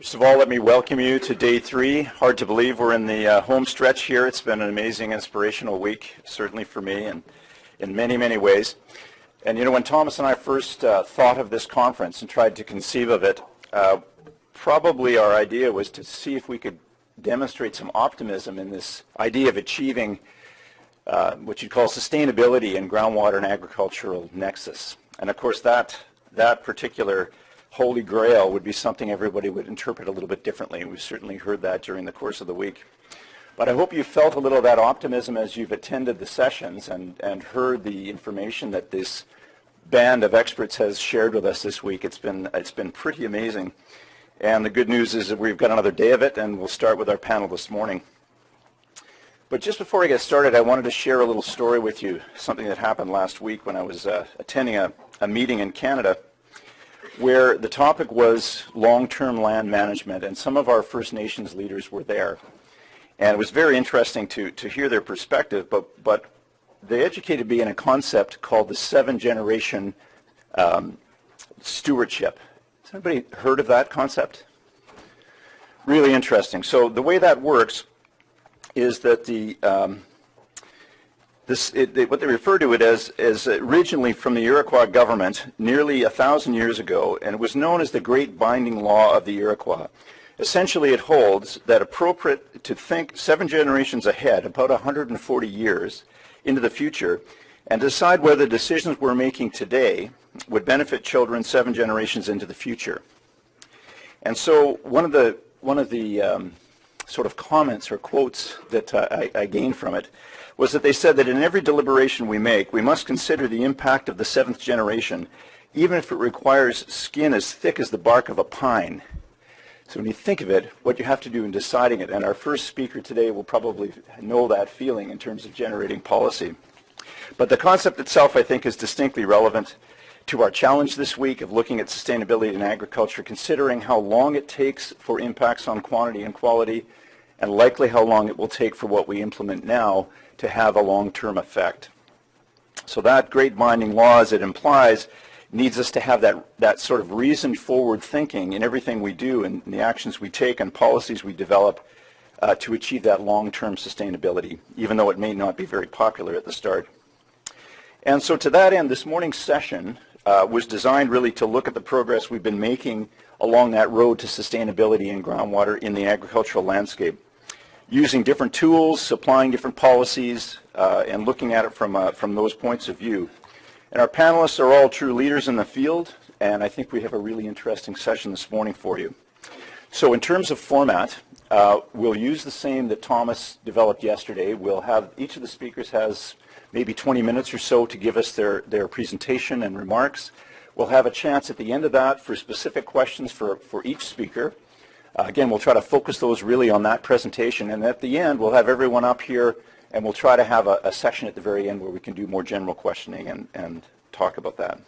First of all, let me welcome you to day 3. Hard to believe we're in the home stretch here. It's been an amazing, inspirational week, certainly for me, and in many, many ways. And you know, when Thomas and I first thought of this conference and tried to conceive of it, probably our idea was to see if we could demonstrate some optimism in this idea of achieving what you'd call sustainability in groundwater and agricultural nexus. And of course, that particular holy grail would be something everybody would interpret a little bit differently. We've certainly heard that during the course of the week. But I hope you felt a little of that optimism as you've attended the sessions and heard the information that this band of experts has shared with us this week. It's been pretty amazing. And the good news is that we've got another day of it, and we'll start with our panel this morning. But just before I get started, I wanted to share a little story with you, something that happened last week when I was attending a meeting in Canada, where the topic was long-term land management, and some of our First Nations leaders were there. And it was very interesting to hear their perspective, but they educated me in a concept called the 7-generation stewardship. Has anybody heard of that concept? Really interesting. So the way that works is that what they refer to it as originally from the Iroquois government nearly 1,000 years ago, and it was known as the Great Binding Law of the Iroquois. Essentially, it holds that appropriate to think 7 generations ahead, about 140 years into the future, and decide whether the decisions we're making today would benefit children 7 generations into the future. And so one of the sort of comments or quotes that I gained from it was that they said that in every deliberation we make, we must consider the impact of the 7th generation, even if it requires skin as thick as the bark of a pine. So when you think of it, what you have to do in deciding it, and our first speaker today will probably know that feeling in terms of generating policy. But the concept itself, I think, is distinctly relevant to our challenge this week of looking at sustainability in agriculture, considering how long it takes for impacts on quantity and quality, and likely how long it will take for what we implement now to have a long-term effect. So that great binding law, as it implies, needs us to have that sort of reasoned forward thinking in everything we do and in the actions we take and policies we develop to achieve that long-term sustainability, even though it may not be very popular at the start. And so to that end, this morning's session was designed really to look at the progress we've been making along that road to sustainability in groundwater in the agricultural landscape, using different tools, applying different policies, and looking at it from those points of view. And our panelists are all true leaders in the field, and I think we have a really interesting session this morning for you. So in terms of format, we'll use the same that Thomas developed yesterday. We'll have, each of the speakers has maybe 20 minutes or so to give us their presentation and remarks. We'll have a chance at the end of that for specific questions for each speaker. Again, we'll try to focus those really on that presentation, and at the end we'll have everyone up here and we'll try to have a session at the very end where we can do more general questioning and talk about that.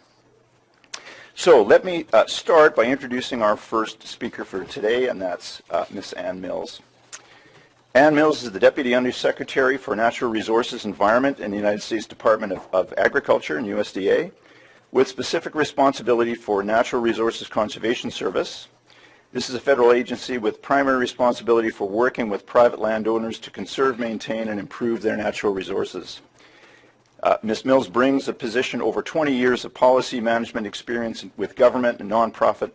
So let me start by introducing our first speaker for today, and that's Ms. Ann Mills. Ann Mills is the Deputy Undersecretary for Natural Resources Environment in the United States Department of Agriculture and USDA, with specific responsibility for Natural Resources Conservation Service. This is a federal agency with primary responsibility for working with private landowners to conserve, maintain, and improve their natural resources. Ms. Mills brings a position over 20 years of policy management experience with government and nonprofit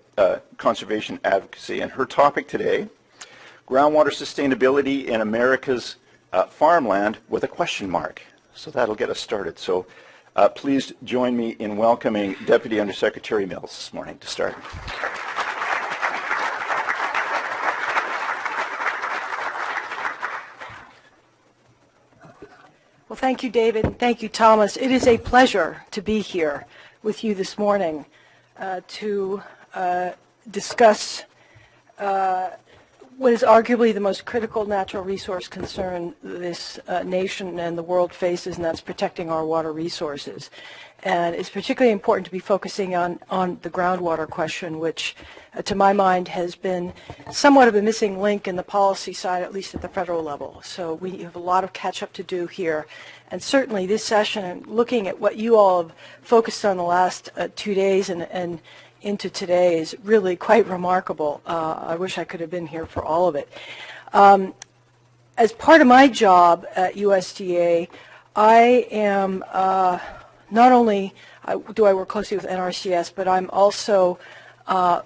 conservation advocacy. And her topic today, groundwater sustainability in America's farmland with a question mark. So that'll get us started. So please join me in welcoming Deputy Undersecretary Mills this morning to start. Well, thank you, David, and thank you, Thomas. It is a pleasure to be here with you this morning to discuss what is arguably the most critical natural resource concern this nation and the world faces, and that's protecting our water resources. And it's particularly important to be focusing on the groundwater question, which to my mind has been somewhat of a missing link in the policy side, at least at the federal level. So we have a lot of catch up to do here. And certainly this session, and looking at what you all have focused on the last 2 days and into today is really quite remarkable. I wish I could have been here for all of it. As part of my job at USDA, I am not only do I work closely with NRCS, but I'm also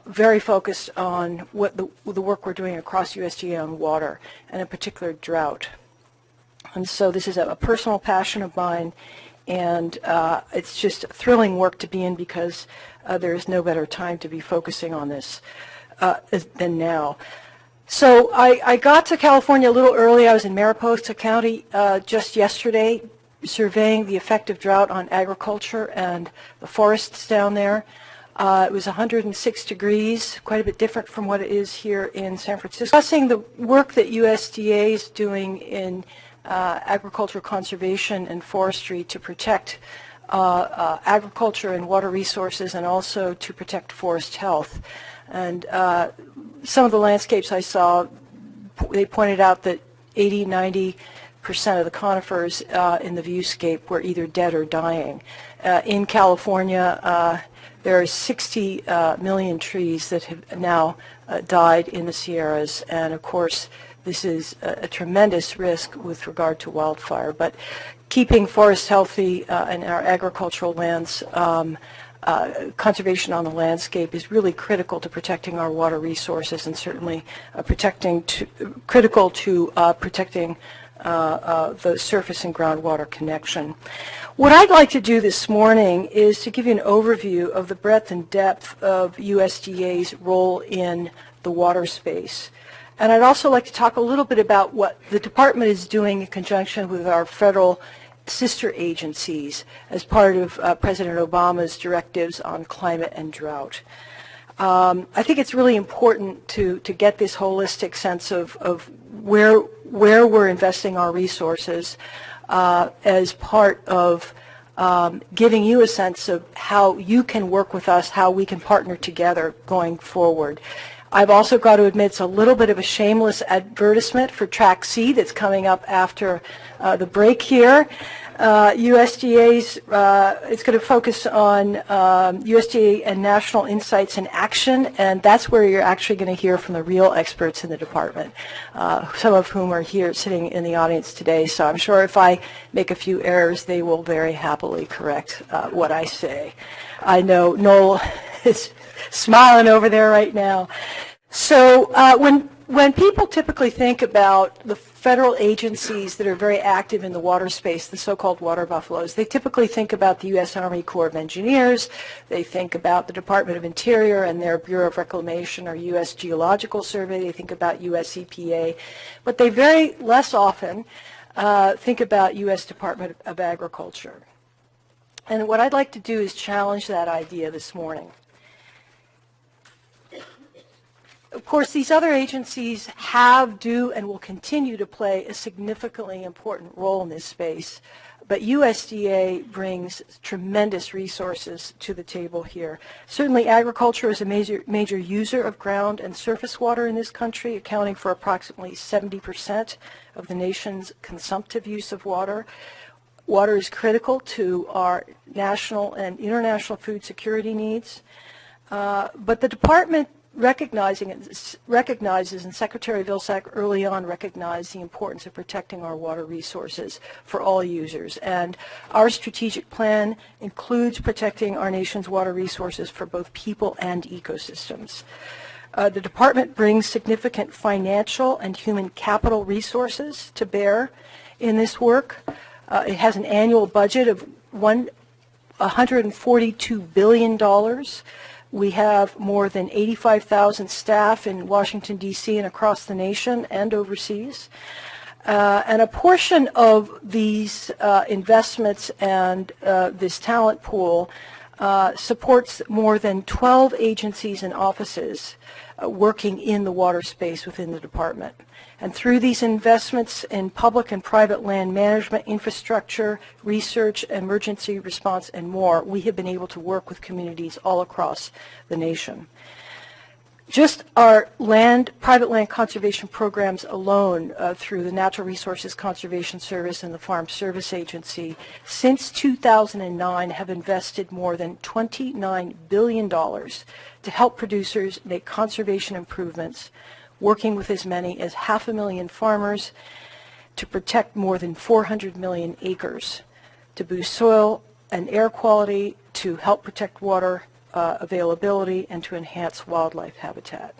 very focused on what the work we're doing across USDA on water, and in particular drought. And so this is a personal passion of mine, and it's just thrilling work to be in because there is no better time to be focusing on this than now. So I got to California a little early. I was in Mariposa County just yesterday, surveying the effect of drought on agriculture and the forests down there. It was 106 degrees, quite a bit different from what it is here in San Francisco. Discussing the work that USDA is doing in agricultural conservation and forestry to protect agriculture and water resources, and also to protect forest health. And some of the landscapes I saw, they pointed out that 80–90% of the conifers in the viewscape were either dead or dying. In California, there are 60 million trees that have now died in the Sierras, and of course this is a tremendous risk with regard to wildfire. But keeping forests healthy in our agricultural lands, conservation on the landscape is really critical to protecting our water resources, and certainly critical to protecting the surface and groundwater connection. What I'd like to do this morning is to give you an overview of the breadth and depth of USDA's role in the water space. And I'd also like to talk a little bit about what the department is doing in conjunction with our federal sister agencies as part of President Obama's directives on climate and drought. I think it's really important to get this holistic sense of where we're investing our resources as part of giving you a sense of how you can work with us, how we can partner together going forward. I've also got to admit it's a little bit of a shameless advertisement for Track C that's coming up after the break here. USDA's, it's going to focus on USDA and National Insights in Action, and that's where you're actually going to hear from the real experts in the department, some of whom are here sitting in the audience today. So I'm sure if I make a few errors, they will very happily correct what I say. I know Noel is smiling over there right now. So when people typically think about the federal agencies that are very active in the water space, the so-called water buffaloes, they typically think about the U.S. Army Corps of Engineers, they think about the Department of Interior and their Bureau of Reclamation or U.S. Geological Survey, they think about U.S. EPA, but they very less often think about U.S. Department of Agriculture. And what I'd like to do is challenge that idea this morning. Of course, these other agencies have, do, and will continue to play a significantly important role in this space, but USDA brings tremendous resources to the table here. Certainly, agriculture is a major user of ground and surface water in this country, accounting for approximately 70% of the nation's consumptive use of water. Water is critical to our national and international food security needs, but the department recognizes, and Secretary Vilsack early on recognized the importance of protecting our water resources for all users. And our strategic plan includes protecting our nation's water resources for both people and ecosystems. The department brings significant financial and human capital resources to bear in this work. It has an annual budget of $142 billion. We have more than 85,000 staff in Washington, D.C. and across the nation and overseas. And a portion of these investments and this talent pool supports more than 12 agencies and offices working in the water space within the department. And through these investments in public and private land management, infrastructure, research, emergency response, and more, we have been able to work with communities all across the nation. Just our private land conservation programs alone through the Natural Resources Conservation Service and the Farm Service Agency since 2009 have invested more than $29 billion to help producers make conservation improvements, working with as many as 500,000 farmers to protect more than 400 million acres, to boost soil and air quality, to help protect water availability, and to enhance wildlife habitat.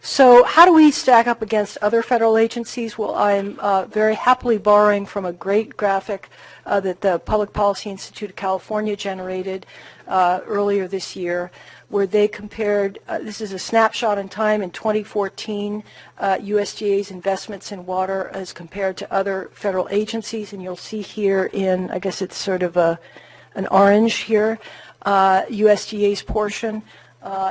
So how do we stack up against other federal agencies? Well, I'm very happily borrowing from a great graphic that the Public Policy Institute of California generated earlier this year, where they compared, this is a snapshot in time in 2014, USDA's investments in water as compared to other federal agencies, and you'll see here in, I guess it's sort of an orange here, USDA's portion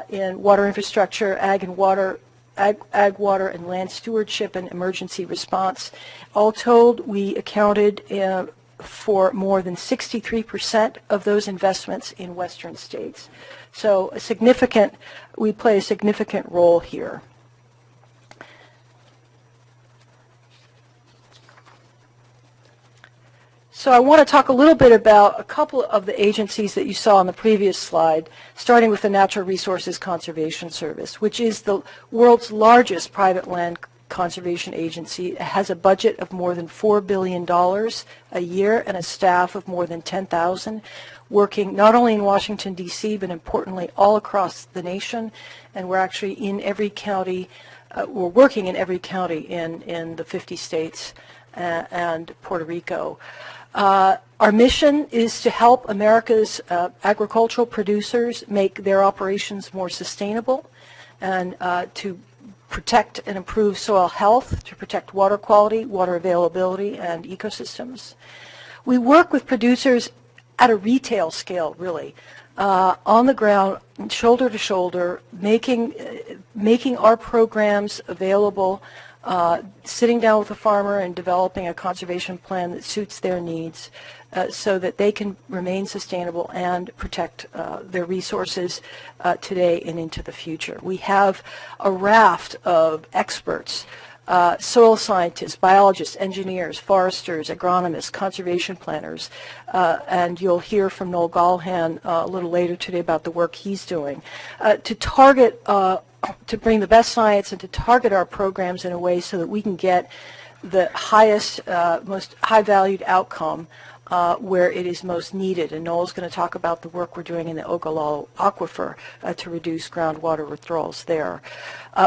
in water infrastructure, ag, water, and land stewardship and emergency response. All told, we accounted for more than 63% of those investments in western states. So we play a significant role here. So I want to talk a little bit about a couple of the agencies that you saw on the previous slide, starting with the Natural Resources Conservation Service, which is the world's largest private land conservation agency. It has a budget of more than $4 billion a year and a staff of more than 10,000, working not only in Washington, D.C., but importantly all across the nation. And we're actually in every county, we're working in every county in the 50 states and Puerto Rico. Our mission is to help America's agricultural producers make their operations more sustainable and to protect and improve soil health, to protect water quality, water availability, and ecosystems. We work with producers at a retail scale, really, on the ground, shoulder to shoulder, making our programs available, sitting down with a farmer and developing a conservation plan that suits their needs so that they can remain sustainable and protect their resources today and into the future. We have a raft of experts, soil scientists, biologists, engineers, foresters, agronomists, conservation planners, and you'll hear from Noel Gallahan a little later today about the work he's doing to target to bring the best science and to target our programs in a way so that we can get the highest, most high-valued outcome where it is most needed. And Noel's going to talk about the work we're doing in the Ogallala Aquifer to reduce groundwater withdrawals there.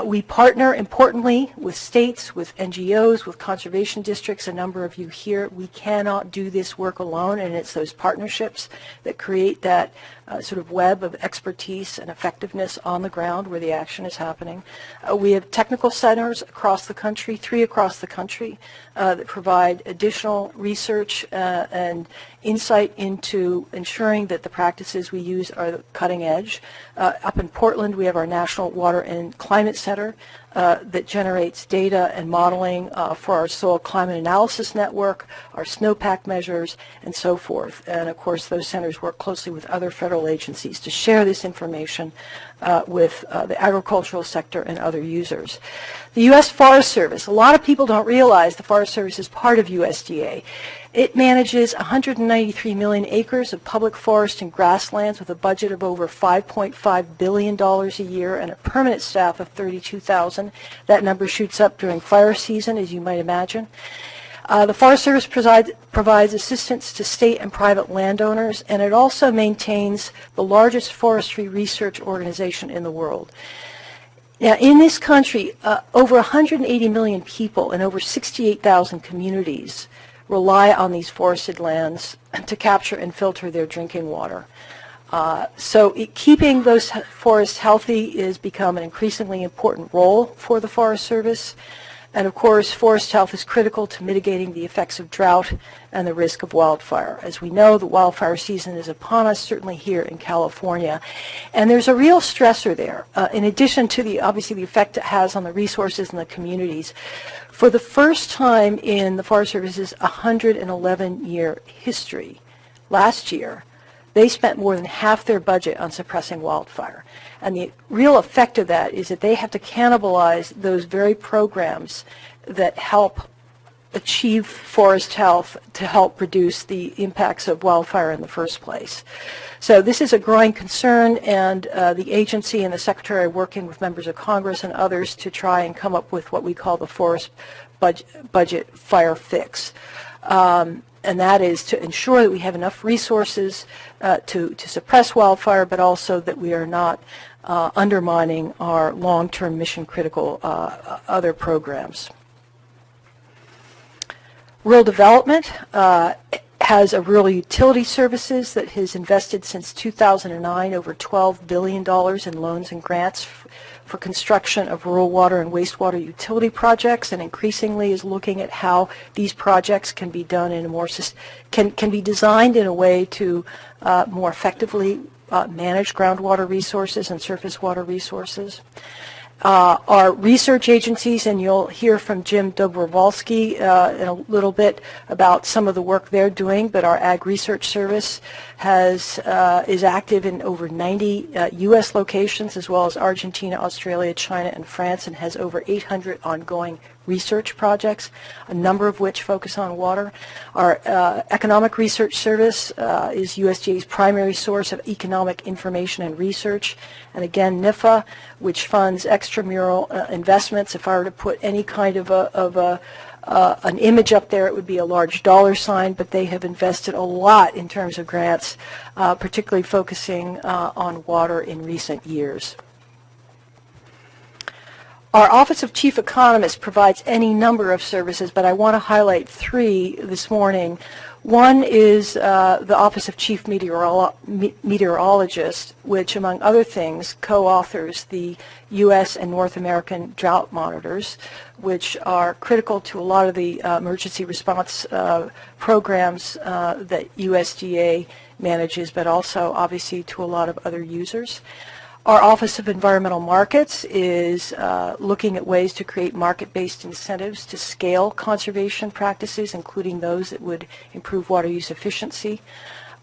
We partner, importantly, with states, with NGOs, with conservation districts, a number of you here. We cannot do this work alone, and it's those partnerships that create that sort of web of expertise and effectiveness on the ground where the action is happening. We have technical centers across the country, 3 across the country, that provide additional research and insight into ensuring that the practices we use are the cutting edge. Up in Portland, we have our National Water and Climate Center that generates data and modeling for our soil climate analysis network, our snowpack measures, and so forth. And of course, those centers work closely with other federal agencies to share this information with the agricultural sector and other users. The U.S. Forest Service, a lot of people don't realize the Forest Service is part of USDA. It manages 193 million acres of public forest and grasslands with a budget of over $5.5 billion a year and a permanent staff of 32,000. That number shoots up during fire season, as you might imagine. The Forest Service provides assistance to state and private landowners, and it also maintains the largest forestry research organization in the world. Now, in this country, over 180 million people and over 68,000 communities rely on these forested lands to capture and filter their drinking water. Keeping those forests healthy has become an increasingly important role for the Forest Service. And of course, forest health is critical to mitigating the effects of drought and the risk of wildfire. As we know, the wildfire season is upon us, certainly here in California. And there's a real stressor there, in addition to obviously the effect it has on the resources and the communities. For the first time in the Forest Service's 111-year history, last year, they spent more than half their budget on suppressing wildfire. And the real effect of that is that they have to cannibalize those very programs that help achieve forest health to help reduce the impacts of wildfire in the first place. So this is a growing concern, and the agency and the Secretary are working with members of Congress and others to try and come up with what we call the forest budget fire fix. And that is to ensure that we have enough resources to suppress wildfire, but also that we are not undermining our long-term mission-critical other programs. Rural development has a rural utility services that has invested since 2009 over $12 billion in loans and grants for construction of rural water and wastewater utility projects, and increasingly is looking at how these projects can be done in a more can be designed in a way to more effectively manage groundwater resources and surface water resources. Our research agencies, and you'll hear from Jim Dobrovolsky in a little bit about some of the work they're doing, but our Ag Research Service is active in over 90 U.S. locations, as well as Argentina, Australia, China, and France, and has over 800 ongoing research projects, a number of which focus on water. Our Economic Research Service is USDA's primary source of economic information and research. And again, NIFA, which funds extramural investments. If I were to put any kind of an image up there, it would be a large dollar sign, but they have invested a lot in terms of grants, particularly focusing on water in recent years. Our Office of Chief Economist provides any number of services, but I want to highlight three this morning. One is the Office of Chief Meteorologist, which, among other things, co-authors the U.S. and North American drought monitors, which are critical to a lot of the emergency response programs that USDA manages, but also, obviously, to a lot of other users. Our Office of Environmental Markets is looking at ways to create market-based incentives to scale conservation practices, including those that would improve water use efficiency.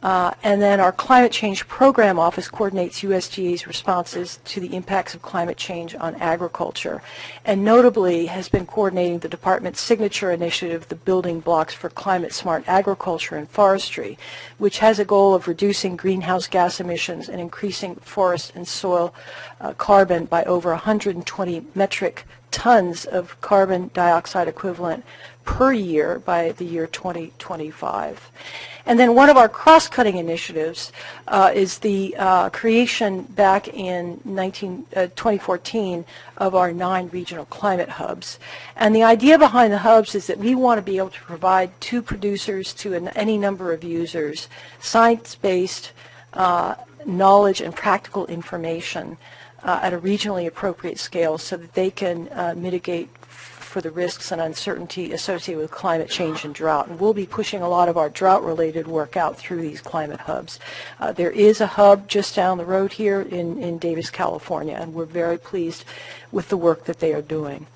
And then our Climate Change Program Office coordinates USDA's responses to the impacts of climate change on agriculture, and notably has been coordinating the department's signature initiative, the Building Blocks for Climate Smart Agriculture and Forestry, which has a goal of reducing greenhouse gas emissions and increasing forest and soil carbon by over 120 metric tons of carbon dioxide equivalent per year by the year 2025. And then one of our cross-cutting initiatives is the creation back in 2014 of our 9 regional climate hubs. And the idea behind the hubs is that we want to be able to provide to producers, to any number of users, science-based knowledge and practical information at a regionally appropriate scale so that they can mitigate for the risks and uncertainty associated with climate change and drought. And we'll be pushing a lot of our drought-related work out through these climate hubs. There is a hub just down the road here in Davis, California, and we're very pleased with the work that they are doing.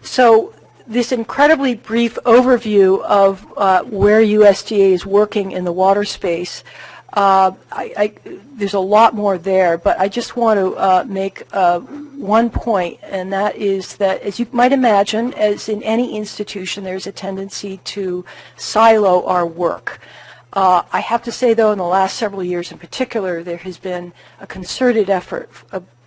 So this incredibly brief overview of where USDA is working in the water space. There's a lot more there, but I just want to make one point, and that is that, as you might imagine, as in any institution, there's a tendency to silo our work. I have to say, though, in the last several years in particular, there has been a concerted effort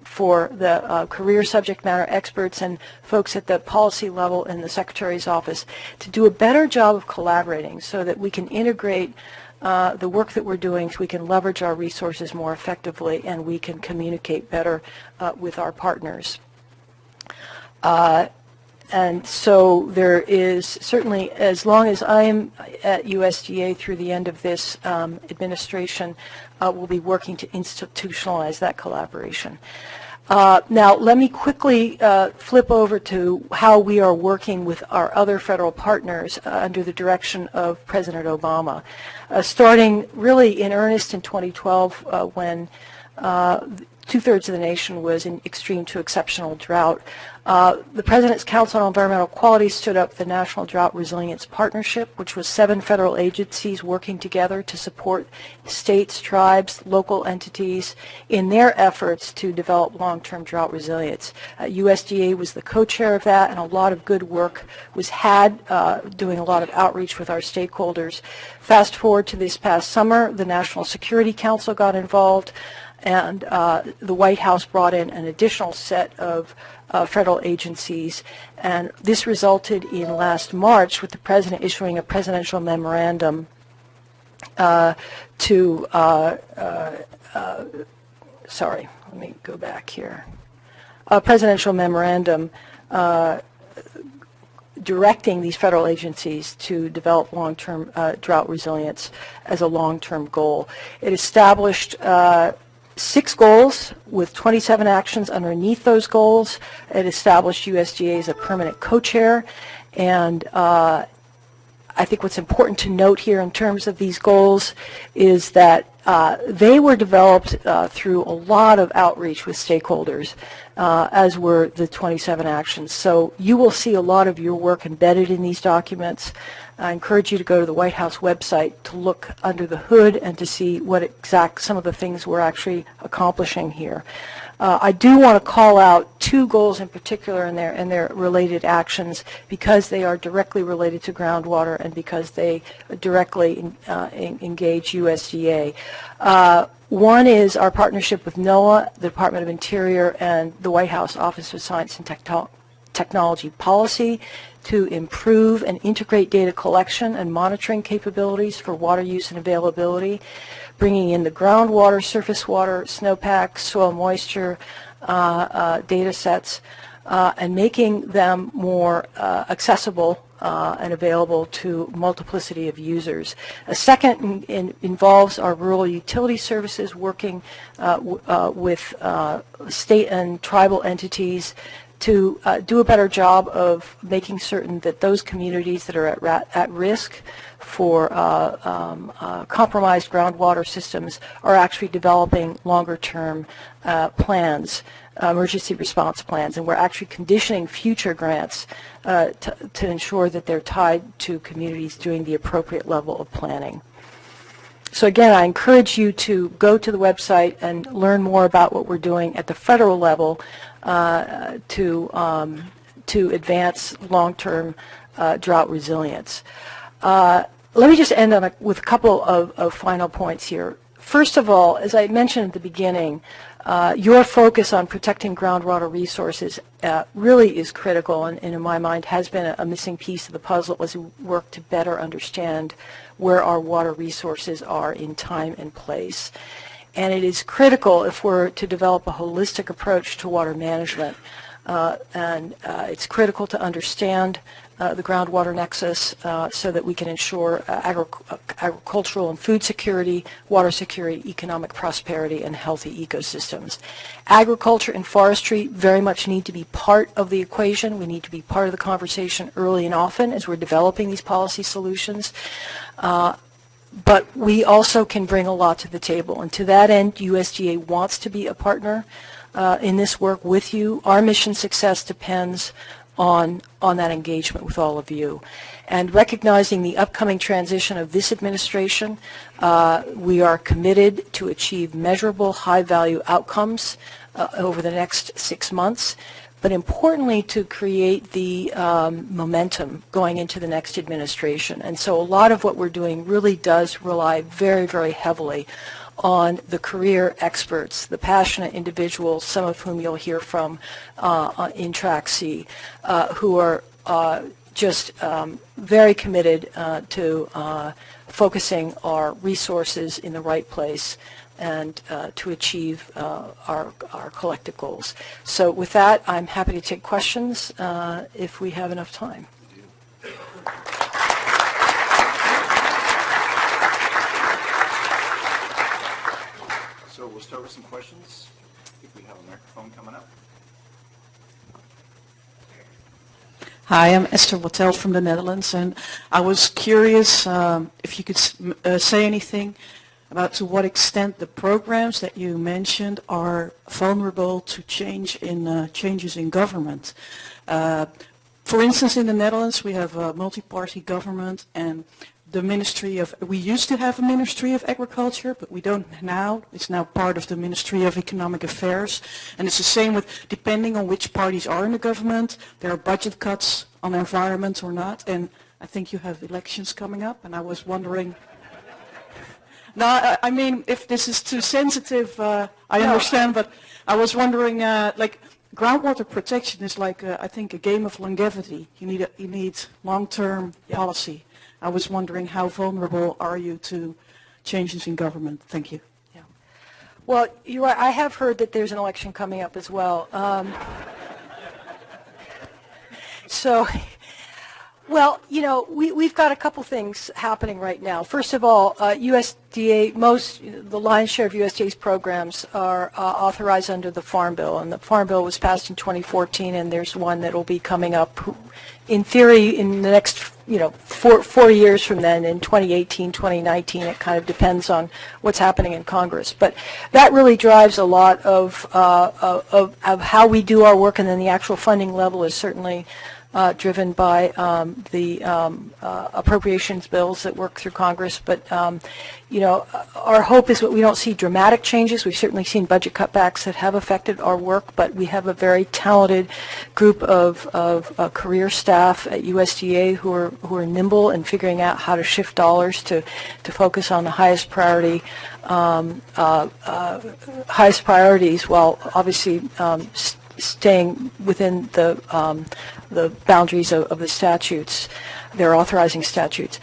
for the career subject matter experts and folks at the policy level in the Secretary's office to do a better job of collaborating so that we can integrate the work that we're doing, so we can leverage our resources more effectively and we can communicate better with our partners. And so there is certainly, as long as I am at USDA through the end of this administration, we'll be working to institutionalize that collaboration. Now, let me quickly flip over to how we are working with our other federal partners under the direction of President Obama. Starting really in earnest in 2012 when two-thirds of the nation was in extreme to exceptional drought. The President's Council on Environmental Quality stood up the National Drought Resilience Partnership, which was 7 federal agencies working together to support states, tribes, local entities in their efforts to develop long-term drought resilience. USDA was the co-chair of that, and a lot of good work was had doing a lot of outreach with our stakeholders. Fast forward to this past summer, the National Security Council got involved, and the White House brought in an additional set of federal agencies, and this resulted in last March with the President issuing a presidential memorandum sorry, let me go back here. A presidential memorandum directing these federal agencies to develop long-term drought resilience as a long-term goal. It established 6 goals with 27 actions underneath those goals. It established USDA as a permanent co-chair, and I think what's important to note here in terms of these goals is that they were developed through a lot of outreach with stakeholders, as were the 27 actions. So you will see a lot of your work embedded in these documents. I encourage you to go to the White House website to look under the hood and to see what some of the things we're actually accomplishing here. I do want to call out 2 goals in particular and their related actions because they are directly related to groundwater and because they directly engage USDA. One is our partnership with NOAA, the Department of Interior, and the White House Office of Science and Technology Policy to improve and integrate data collection and monitoring capabilities for water use and availability, bringing in the groundwater, surface water, snowpack, soil moisture data sets, and making them more accessible and available to multiplicity of users. A second involves our rural utility services working with state and tribal entities to do a better job of making certain that those communities that are at risk for compromised groundwater systems are actually developing longer-term plans, emergency response plans, and we're actually conditioning future grants to ensure that they're tied to communities doing the appropriate level of planning. So again, I encourage you to go to the website and learn more about what we're doing at the federal level to advance long-term drought resilience. Let me just end with a couple of final points here. First of all, as I mentioned at the beginning, your focus on protecting groundwater resources really is critical and in my mind has been a missing piece of the puzzle as we work to better understand where our water resources are in time and place. And it is critical if we're to develop a holistic approach to water management. It's critical to understand the groundwater nexus so that we can ensure agricultural and food security, water security, economic prosperity, and healthy ecosystems. Agriculture and forestry very much need to be part of the equation. We need to be part of the conversation early and often as we're developing these policy solutions. But we also can bring a lot to the table. And to that end, USDA wants to be a partner in this work with you. Our mission success depends on that engagement with all of you. And recognizing the upcoming transition of this administration, we are committed to achieve measurable high-value outcomes over the next 6 months, but importantly to create the momentum going into the next administration. And so a lot of what we're doing really does rely very, very heavily on the career experts, the passionate individuals, some of whom you'll hear from in Track C, who are just very committed to focusing our resources in the right place and to achieve our collective goals. So with that, I'm happy to take questions if we have enough time. So we'll start with some questions. I think we have a microphone coming up. Hi, I'm Esther Wattel from the Netherlands, and I was curious if you could say anything about to what extent the programs that you mentioned are vulnerable to changes in government. For instance, in the Netherlands, we have a multi-party government, and we used to have a Ministry of Agriculture, but we don't now. It's now part of the Ministry of Economic Affairs. And it's the same with, depending on which parties are in the government, there are budget cuts on environment or not. And I think you have elections coming up, and I was wondering. No, I mean, if this is too sensitive, I understand, but I was wondering, like, groundwater protection is like, I think, a game of longevity. You need long-term policy. I was wondering, how vulnerable are you to changes in government? Thank you. Yeah. Well, you're right. I have heard that there's an election coming up as well. Well, you know, we've got a couple things happening right now. First of all, USDA, the lion's share of USDA's programs are authorized under the Farm Bill, and the Farm Bill was passed in 2014, and there's one that will be coming up, in theory, in the next, 4 years from then, in 2018, 2019. It kind of depends on what's happening in Congress. But that really drives a lot of how we do our work, and then the actual funding level is certainly driven by the appropriations bills that work through Congress. But, our hope is that we don't see dramatic changes. We've certainly seen budget cutbacks that have affected our work, but we have a very talented group of career staff at USDA who are nimble in figuring out how to shift dollars to focus on the highest priorities, while obviously staying within the boundaries of the statutes, their authorizing statutes.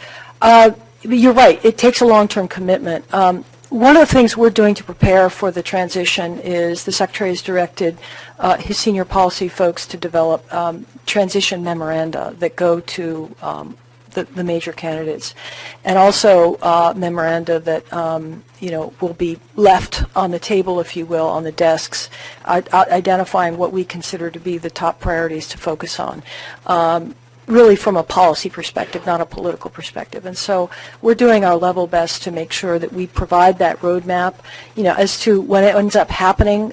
You're right, it takes a long-term commitment. One of the things we're doing to prepare for the transition is the Secretary has directed his senior policy folks to develop transition memoranda that go to the major candidates, and also memoranda that will be left on the table, if you will, on the desks, identifying what we consider to be the top priorities to focus on, really from a policy perspective, not a political perspective. And so we're doing our level best to make sure that we provide that roadmap. As to when it ends up happening,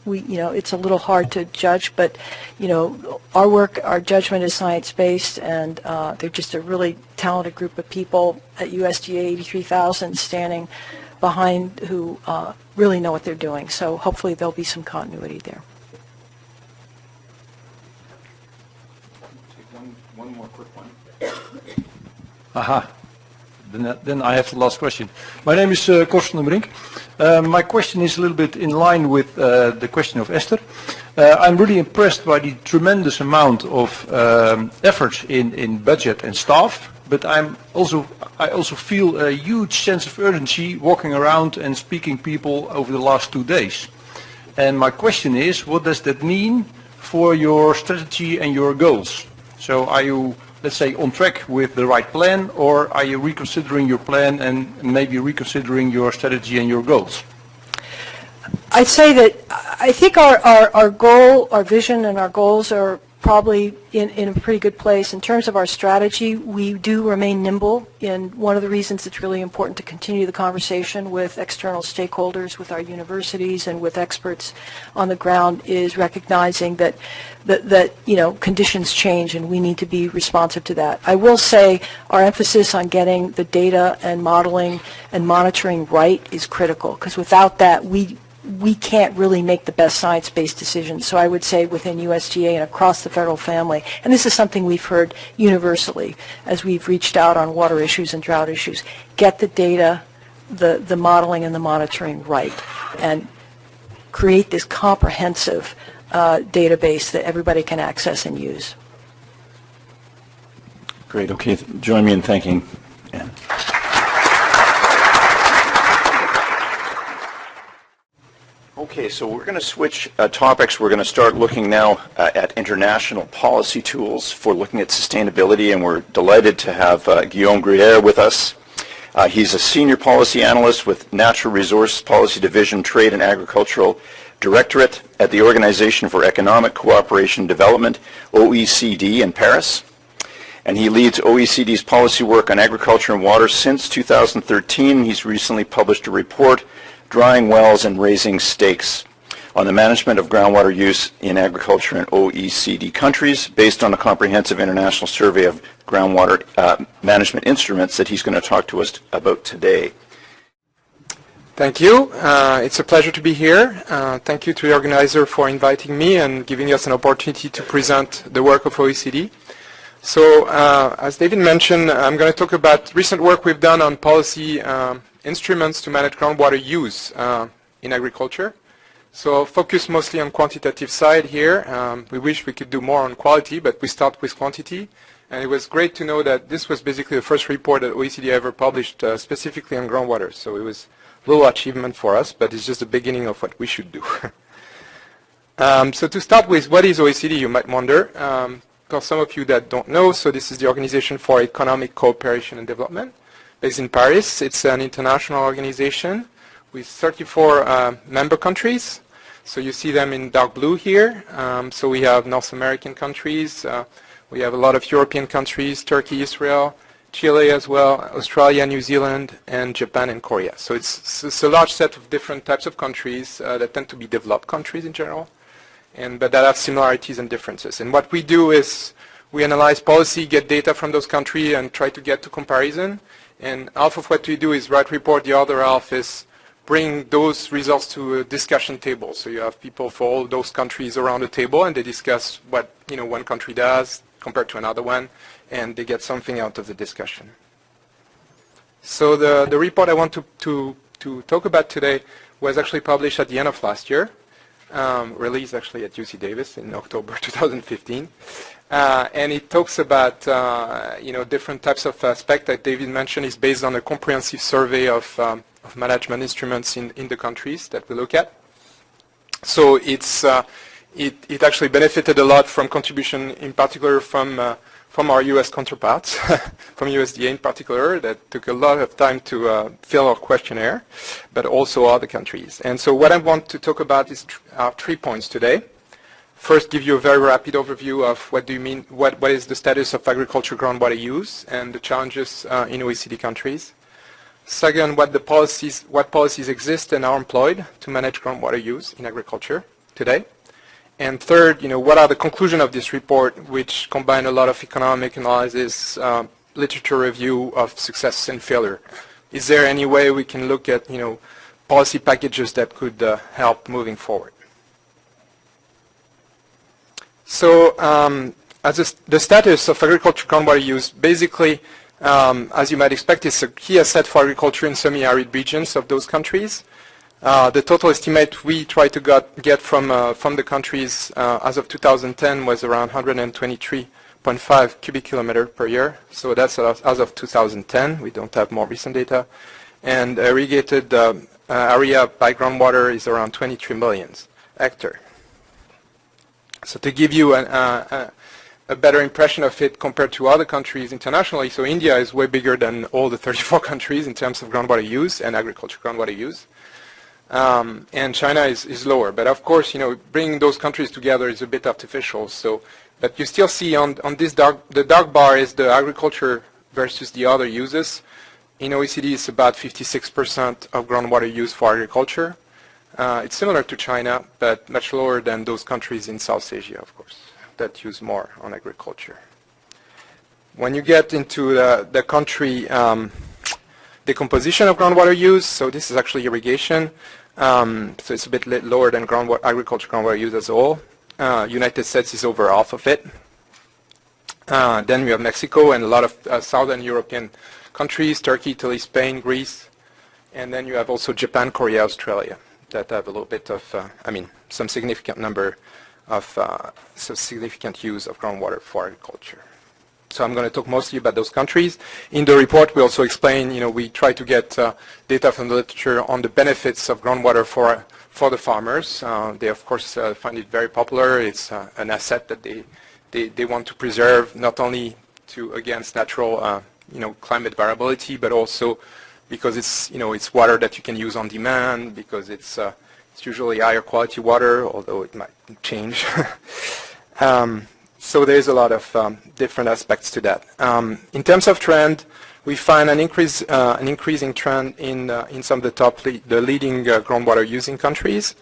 it's a little hard to judge, but our work, our judgment is science-based, and they're just a really talented group of people at USDA, 83,000 standing behind, who really know what they're doing. So hopefully there'll be some continuity there. One more quick one. Aha. Then I have the last question. My name is Korsten de Brink. My question is a little bit in line with the question of Esther. I'm really impressed by the tremendous amount of effort in budget and staff, but I also feel a huge sense of urgency walking around and speaking people over the last 2 days. And my question is, what does that mean for your strategy and your goals? So are you, let's say, on track with the right plan, or are you reconsidering your plan and maybe reconsidering your strategy and your goals? I'd say that I think our goal, our vision, and our goals are probably in a pretty good place. In terms of our strategy, we do remain nimble, and one of the reasons it's really important to continue the conversation with external stakeholders, with our universities, and with experts on the ground is recognizing that conditions change, and we need to be responsive to that. I will say our emphasis on getting the data and modeling and monitoring right is critical, because without that, we can't really make the best science-based decisions. So I would say within USDA and across the federal family, and this is something we've heard universally as we've reached out on water issues and drought issues, get the data, the modeling and the monitoring right, and create this comprehensive database that everybody can access and use. Great. Okay. Join me in thanking Ann. Okay, so we're going to switch topics. We're going to start looking now at international policy tools for looking at sustainability, and we're delighted to have Guillaume Gruyère with us. He's a senior policy analyst with Natural Resource Policy Division, Trade and Agricultural Directorate at the Organization for Economic Cooperation and Development, OECD, in Paris. and he leads OECD's policy work on agriculture and water since 2013. He's recently published a report, Drying Wells and Raising Stakes, on the management of groundwater use in agriculture in OECD countries, based on a comprehensive international survey of groundwater management instruments that he's going to talk to us about today. Thank you. It's a pleasure to be here. Thank you to the organizer for inviting me and giving us an opportunity to present the work of OECD. So, as David mentioned, I'm going to talk about recent work we've done on policy instruments to manage groundwater use in agriculture. So I'll focus mostly on quantitative side here. We wish we could do more on quality, but we start with quantity. And it was great to know that this was basically the first report that OECD ever published specifically on groundwater. So it was a little achievement for us, but it's just the beginning of what we should do. So to start with, what is OECD, you might wonder. For some of you that don't know, so this is the Organization for Economic Cooperation and Development, based in Paris. It's an international organization with 34 member countries. So you see them in dark blue here. So we have North American countries. We have a lot of European countries, Turkey, Israel, Chile as well, Australia, New Zealand, and Japan and Korea. So it's a large set of different types of countries that tend to be developed countries in general, but that have similarities and differences. And what we do is we analyze policy, get data from those countries, and try to get to comparison. And half of what we do is write report, the other half is bring those results to a discussion table. So you have people for all those countries around the table, and they discuss what one country does compared to another one, and they get something out of the discussion. So the report I want to talk about today was actually published at the end of last year, released actually at UC Davis in October 2015. And it talks about different types of aspects that David mentioned. Is based on a comprehensive survey of management instruments in the countries that we look at. So it actually benefited a lot from contribution, in particular from our U.S. counterparts, from USDA in particular, that took a lot of time to fill our questionnaire, but also other countries. And so what I want to talk about is 3 points today. First, give you a very rapid overview of what do you mean, what is the status of agriculture groundwater use and the challenges in OECD countries. Second, what policies exist and are employed to manage groundwater use in agriculture today. And third, what are the conclusions of this report, which combine a lot of economic analysis, literature review of success and failure. Is there any way we can look at, policy packages that could help moving forward? So, the status of agriculture groundwater use, basically, as you might expect, is a key asset for agriculture in semi-arid regions of those countries. The total estimate we try to get from the countries as of 2010 was around 123.5 cubic kilometer per year. So that's as of 2010. We don't have more recent data. And irrigated area by groundwater is around 23 million hectares. So to give you a better impression of it compared to other countries internationally, so India is way bigger than all the 34 countries in terms of groundwater use and agriculture groundwater use. And China is lower. But of course, bringing those countries together is a bit artificial. So, but you still see on this the dark bar is the agriculture versus the other uses. In OECD, it's about 56% of groundwater use for agriculture. It's similar to China, but much lower than those countries in South Asia, of course, that use more on agriculture. When you get into the country decomposition of groundwater use, so this is actually irrigation. So it's a bit lower than agriculture groundwater use as a whole. United States is over half of it. Then we have Mexico and a lot of southern European countries, Turkey, Italy, Spain, Greece. And then you have also Japan, Korea, Australia, that have a little bit of, some significant number of, some significant use of groundwater for agriculture. So I'm going to talk mostly about those countries. In the report, we also explain, we try to get data from the literature on the benefits of groundwater for the farmers. They, of course, find it very popular. It's an asset that they want to preserve, not only against natural, climate variability, but also because it's water that you can use on demand, because it's usually higher quality water, although it might change. So there's a lot of different aspects to that. In terms of trend, we find an increasing trend in some of the leading groundwater using countries.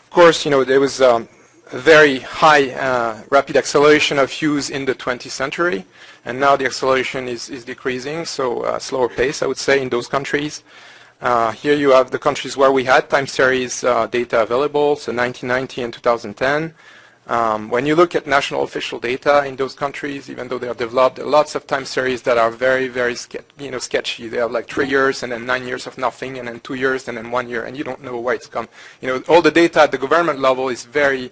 Of course, there was a very high rapid acceleration of use in the 20th century, and now the acceleration is decreasing, so a slower pace, I would say, in those countries. Here you have the countries where we had time series data available, so 1990 and 2010. When you look at national official data in those countries, even though they have developed lots of time series that are very, very sketchy. They have like 3 years and then 9 years of nothing and then 2 years and then 1 year, and you don't know where it's come. All the data at the government level is very,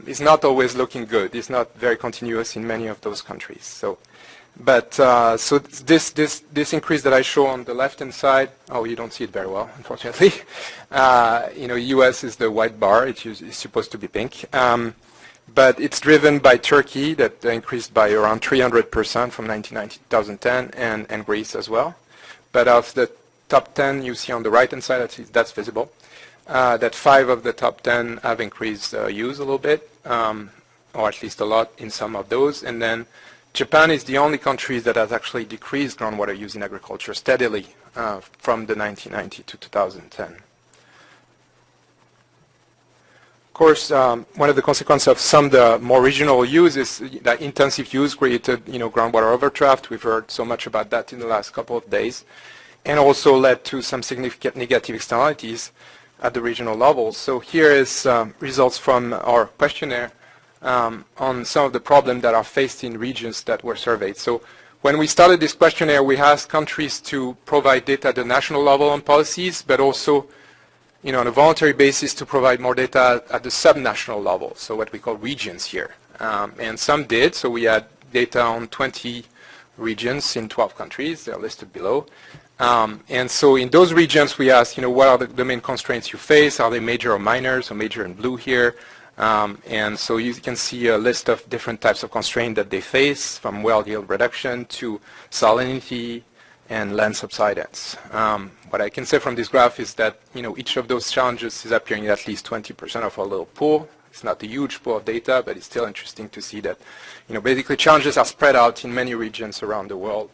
is not always looking good. It's not very continuous in many of those countries. So this increase that I show on the left-hand side, oh, you don't see it very well, unfortunately. U.S. is the white bar. It's supposed to be pink. But it's driven by Turkey, that increased by around 300% from 1990 to 2010, and Greece as well. But of the top 10, you see on the right-hand side, that's visible, that 5 of the top 10 have increased use a little bit, or at least a lot in some of those. And then Japan is the only country that has actually decreased groundwater use in agriculture steadily from the 1990 to 2010. Of course, one of the consequences of some of the more regional use is that intensive use created, groundwater overdraft. We've heard so much about that in the last couple of days, and also led to some significant negative externalities at the regional level. So here is results from our questionnaire on some of the problems that are faced in regions that were surveyed. So when we started this questionnaire, we asked countries to provide data at the national level on policies, but also, on a voluntary basis to provide more data at the subnational level, so what we call regions here. And some did, so we had data on 20 regions in 12 countries. They're listed below. And so in those regions, we asked, what are the main constraints you face? Are they major or minor? So major in blue here. And so you can see a list of different types of constraints that they face, from well yield reduction to salinity and land subsidence. What I can say from this graph is that each of those challenges is appearing in at least 20% of our little pool. It's not a huge pool of data, but it's still interesting to see that basically challenges are spread out in many regions around the world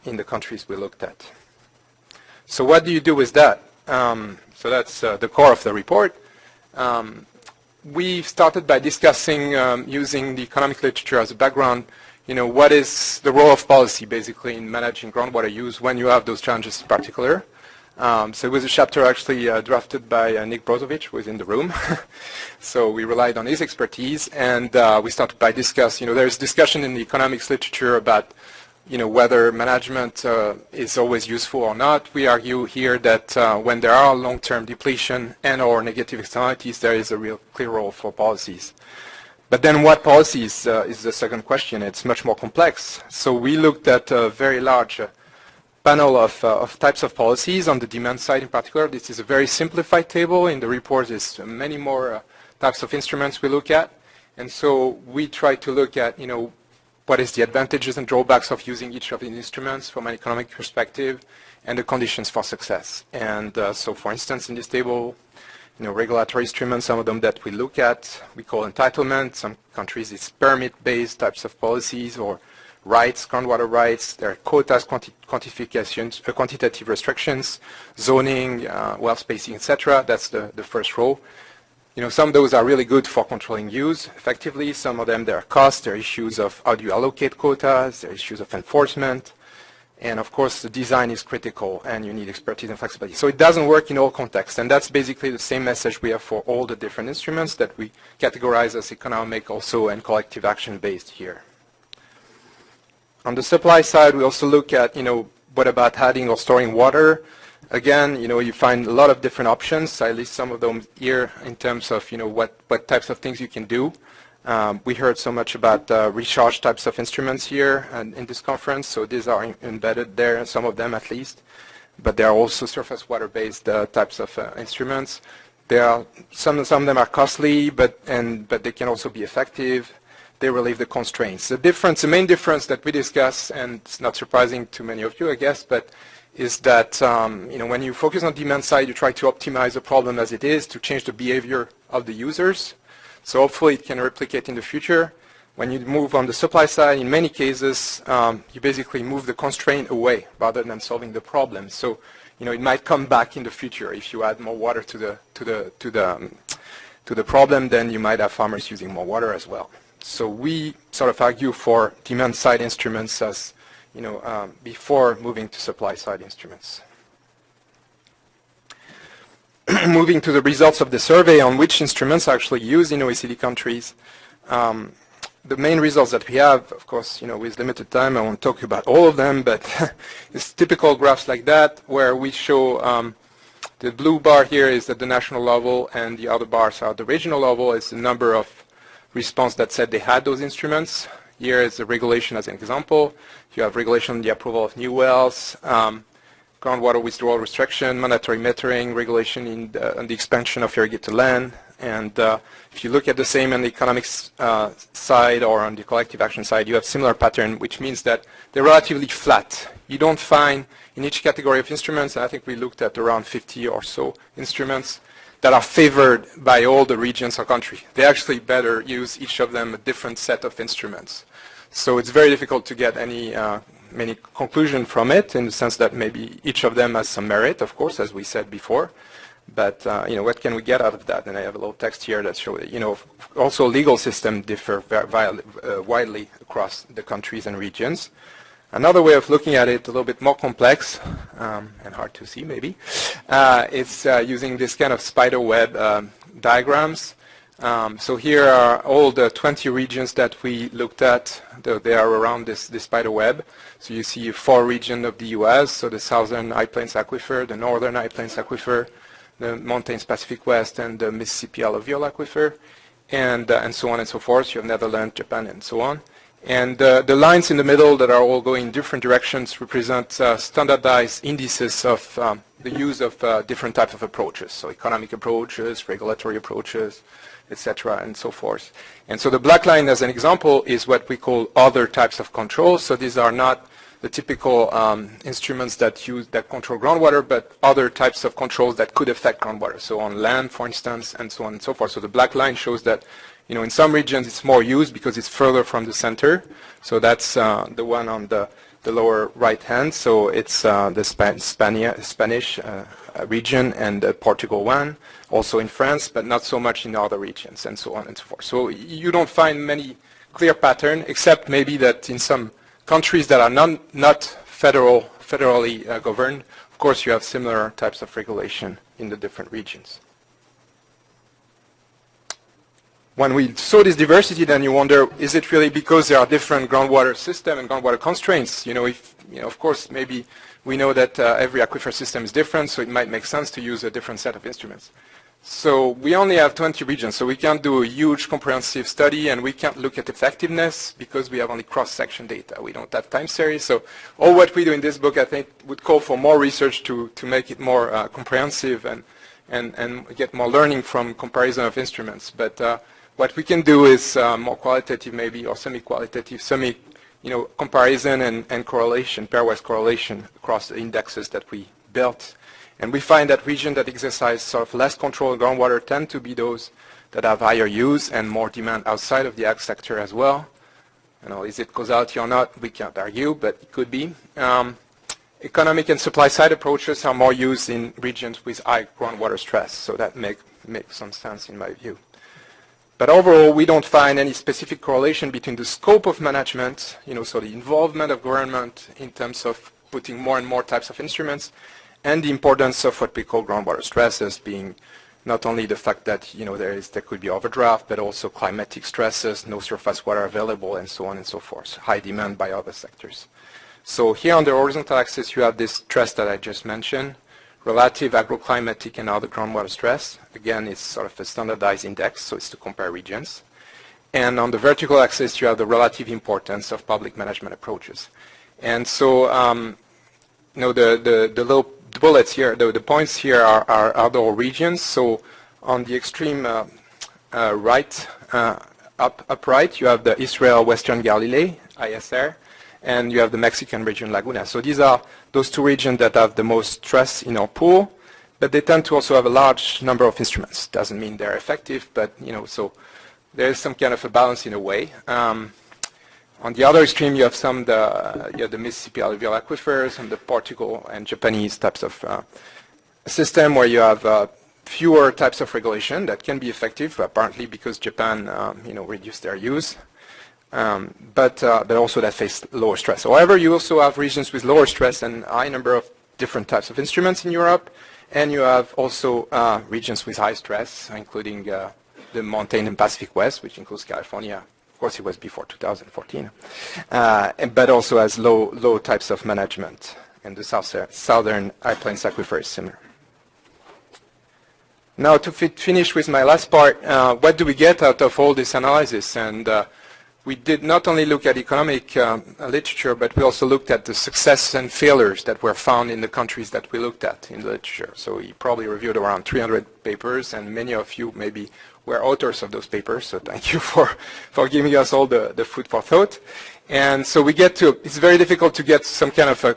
in the countries we looked at. So what do you do with that? So that's the core of the report. We started by discussing, using the economic literature as a background, what is the role of policy basically in managing groundwater use when you have those challenges in particular. So it was a chapter actually drafted by Nick Brozovic, who is in the room. So we relied on his expertise, and we started by discussing, there's discussion in the economics literature about whether management is always useful or not. We argue here that when there are long-term depletion and or negative externalities, there is a real clear role for policies. But then what policies is the second question. It's much more complex. So we looked at a very large panel of types of policies on the demand side in particular. This is a very simplified table. In the report, there's many more types of instruments we look at. And so we try to look at, what is the advantages and drawbacks of using each of these instruments from an economic perspective, and the conditions for success. And so for instance, in this table, regulatory instruments, some of them that we look at, we call entitlement. Some countries it's permit-based types of policies, or rights, groundwater rights. There are quotas, quantifications, quantitative restrictions, zoning, well spacing, etc. That's the first row. Some of those are really good for controlling use effectively. Some of them, there are costs, there are issues of how do you allocate quotas, there are issues of enforcement. And of course, the design is critical, and you need expertise and flexibility. So it doesn't work in all contexts. And that's basically the same message we have for all the different instruments that we categorize as economic also and collective action based here. On the supply side, we also look at, what about adding or storing water? Again, you find a lot of different options. I list some of them here in terms of, what types of things you can do. We heard so much about recharge types of instruments here in this conference, so these are embedded there, some of them at least. But there are also surface water-based types of instruments. There are some of them are costly, but they can also be effective. They relieve the constraints. The main difference that we discuss, and it's not surprising to many of you, I guess, but is that when you focus on demand side, you try to optimize the problem as it is to change the behavior of the users. So hopefully it can replicate in the future. When you move on the supply side, in many cases, you basically move the constraint away rather than solving the problem. So, it might come back in the future if you add more water to the problem. Then you might have farmers using more water as well. So we sort of argue for demand side instruments as before moving to supply side instruments. Moving to the results of the survey on which instruments are actually used in OECD countries. The main results that we have, of course, with limited time, I won't talk about all of them, but it's typical graphs like that where we show the blue bar here is at the national level and the other bars are at the regional level. It's the number of response that said they had those instruments. Here is the regulation as an example. You have regulation on the approval of new wells, groundwater withdrawal restriction, mandatory metering, regulation on the expansion of irrigated land. And if you look at the same on the economics side or on the collective action side, you have similar pattern, which means that they're relatively flat. You don't find in each category of instruments, and I think we looked at around 50 or so instruments that are favored by all the regions or country. They actually better use each of them a different set of instruments. So it's very difficult to get many conclusion from it in the sense that maybe each of them has some merit, of course, as we said before. But what can we get out of that? And I have a little text here that shows that also legal systems differ widely across the countries and regions. Another way of looking at it, a little bit more complex and hard to see maybe, it's using this kind of spider web diagrams. So here are all the 20 regions that we looked at. They are around this spider web. So you see 4 regions of the US, so the southern High Plains Aquifer, the northern High Plains Aquifer, the Mountains Pacific West, and the Mississippi Alluvial Aquifer, and so on and so forth. You have Netherlands, Japan, and so on. And the lines in the middle that are all going in different directions represent standardized indices of the use of different types of approaches, so economic approaches, regulatory approaches, etc., and so forth. And so the black line, as an example, is what we call other types of controls. So these are not the typical instruments that control groundwater, but other types of controls that could affect groundwater. So on land, for instance, and so on and so forth. So the black line shows that, in some regions it's more used because it's further from the center. So that's the one on the lower right hand. So it's the Spanish region and the Portugal one, also in France, but not so much in other regions, and so on and so forth. So you don't find many clear pattern, except maybe that in some countries that are not federally governed, of course you have similar types of regulation in the different regions. When we saw this diversity, then you wonder, is it really because there are different groundwater system and groundwater constraints? Of course, maybe we know that every aquifer system is different, so it might make sense to use a different set of instruments. So we only have 20 regions, so we can't do a huge comprehensive study, and we can't look at effectiveness because we have only cross-section data. We don't have time series. So all what we do in this book, I think, would call for more research to make it more comprehensive and get more learning from comparison of instruments. But what we can do is more qualitative maybe, or semi-qualitative, comparison and correlation, pairwise correlation across the indexes that we built. And we find that regions that exercise sort of less control of groundwater tend to be those that have higher use and more demand outside of the ag sector as well. Is it causality or not? We can't argue, but it could be. Economic and supply side approaches are more used in regions with high groundwater stress, so that makes some sense in my view. But overall, we don't find any specific correlation between the scope of management, so the involvement of government in terms of putting more and more types of instruments, and the importance of what we call groundwater stresses, being not only the fact that there could be overdraft, but also climatic stresses, no surface water available, and so on and so forth, high demand by other sectors. So here on the horizontal axis, you have this stress that I just mentioned, relative agroclimatic and other groundwater stress. Again, it's sort of a standardized index, so it's to compare regions. And on the vertical axis, you have the relative importance of public management approaches. And so, the little bullets here, the points here are other regions. So on the extreme right, upright, you have the Israel Western Galilee, ISR, and you have the Mexican region, Laguna. So these are those two regions that have the most stress in our pool, but they tend to also have a large number of instruments. Doesn't mean they're effective, but so there is some kind of a balance in a way. On the other extreme, you have the Mississippi alluvial aquifers and the Portugal and Japanese types of system where you have fewer types of regulation that can be effective, apparently because Japan, reduced their use, but also that face lower stress. However, you also have regions with lower stress and a high number of different types of instruments in Europe, and you have also regions with high stress, including the mountain and Pacific West, which includes California. Of course, it was before 2014, but also has low types of management, and the southern high plains aquifer is similar. Now, to finish with my last part, what do we get out of all this analysis? And we did not only look at economic literature, but we also looked at the successes and failures that were found in the countries that we looked at in the literature. So we probably reviewed around 300 papers, and many of you maybe were authors of those papers, so thank you for giving us all the food for thought. And so we get to, it's very difficult to get some kind of a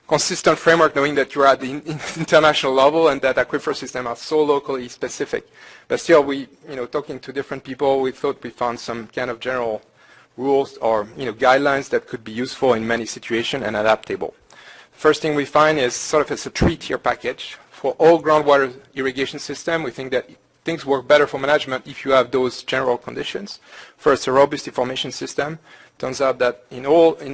consistent framework knowing that you're at the international level and that aquifer systems are so locally specific. But still, talking to different people, we thought we found some kind of general rules or guidelines that could be useful in many situations and adaptable. First thing we find is sort of it's a 3-tier package. For all groundwater irrigation system, we think that things work better for management if you have those general conditions. First, a robust deformation system. Turns out that in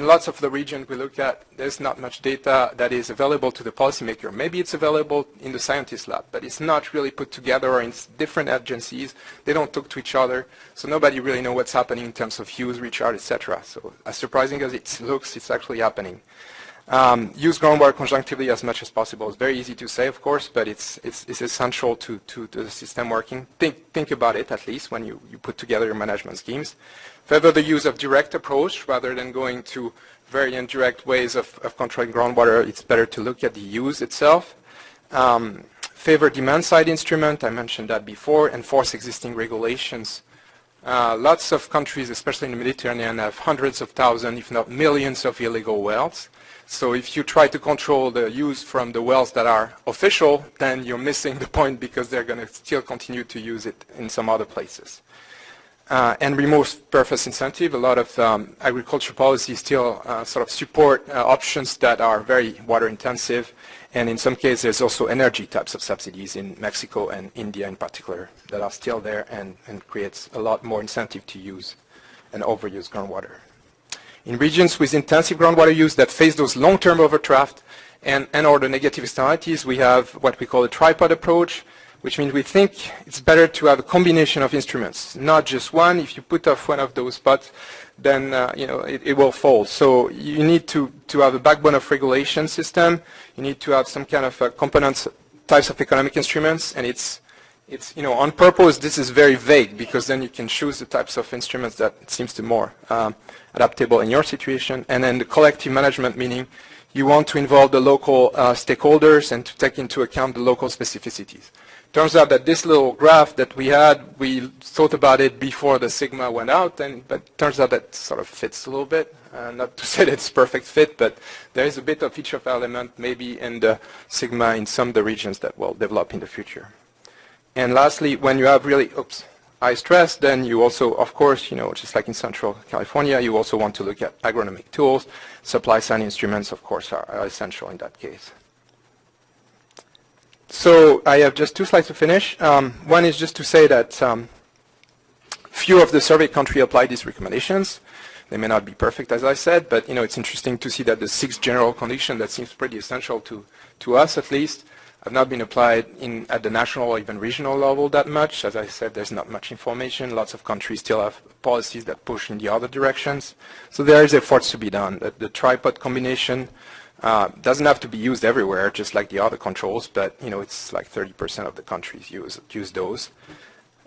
lots of the regions we look at, there's not much data that is available to the policymaker. Maybe it's available in the scientist lab, but it's not really put together in different agencies. They don't talk to each other, so nobody really knows what's happening in terms of use, recharge, etc. So as surprising as it looks, it's actually happening. Use groundwater conjunctively as much as possible. It's very easy to say, of course, but it's essential to the system working. Think about it, at least, when you put together your management schemes. Further, the use of direct approach rather than going to very indirect ways of controlling groundwater. It's better to look at the use itself. Favor demand-side instrument, I mentioned that before, enforce existing regulations. Lots of countries, especially in the Mediterranean, have hundreds of thousands, if not millions, of illegal wells. So if you try to control the use from the wells that are official, then you're missing the point because they're going to still continue to use it in some other places. And remove surface incentive. A lot of agriculture policies still sort of support options that are very water intensive. And in some cases, there's also energy types of subsidies in Mexico and India in particular that are still there and creates a lot more incentive to use and overuse groundwater. In regions with intensive groundwater use that face those long-term overdraft and or the negative externalities, we have what we call a tripod approach, which means we think it's better to have a combination of instruments, not just one. If you put off one of those pots, then it will fall. So you need to have a backbone of regulation system. You need to have some kind of components, types of economic instruments, and it's on purpose. This is very vague because then you can choose the types of instruments that seems to more adaptable in your situation. And then the collective management, meaning you want to involve the local stakeholders and to take into account the local specificities. Turns out that this little graph that we had, we thought about it before the sigma went out, but turns out that sort of fits a little bit. Not to say that it's perfect fit, but there is a bit of each of element maybe in the sigma in some of the regions that will develop in the future. And lastly, when you have really high stress, then you also, of course, just like in Central California, you also want to look at agronomic tools. Supply side instruments, of course, are essential in that case. So I have just 2 slides to finish. One is just to say that few of the survey countries apply these recommendations. They may not be perfect, as I said, but it's interesting to see that the 6 general conditions that seems pretty essential to us, at least, have not been applied at the national or even regional level that much. As I said, there's not much information. Lots of countries still have policies that push in the other directions. So there is efforts to be done. The tripod combination doesn't have to be used everywhere, just like the other controls, but it's like 30% of the countries use those.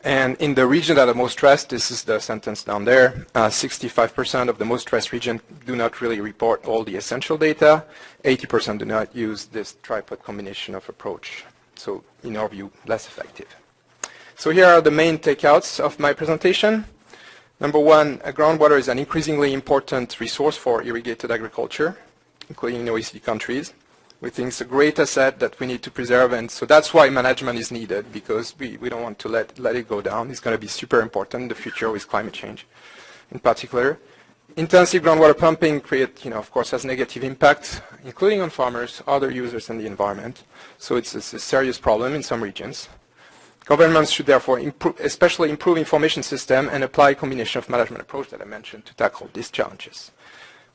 And in the region that are most stressed, this is the sentence down there, 65% of the most stressed region do not really report all the essential data. 80% do not use this tripod combination of approach. So in our view, less effective. So here are the main takeouts of my presentation. Number 1, groundwater is an increasingly important resource for irrigated agriculture, including in OECD countries. We think it's a great asset that we need to preserve, and so that's why management is needed, because we don't want to let it go down. It's going to be super important in the future with climate change in particular. Intensive groundwater pumping of course, has negative impact, including on farmers, other users, and the environment. So it's a serious problem in some regions. Governments should therefore especially improve information system and apply a combination of management approach that I mentioned to tackle these challenges.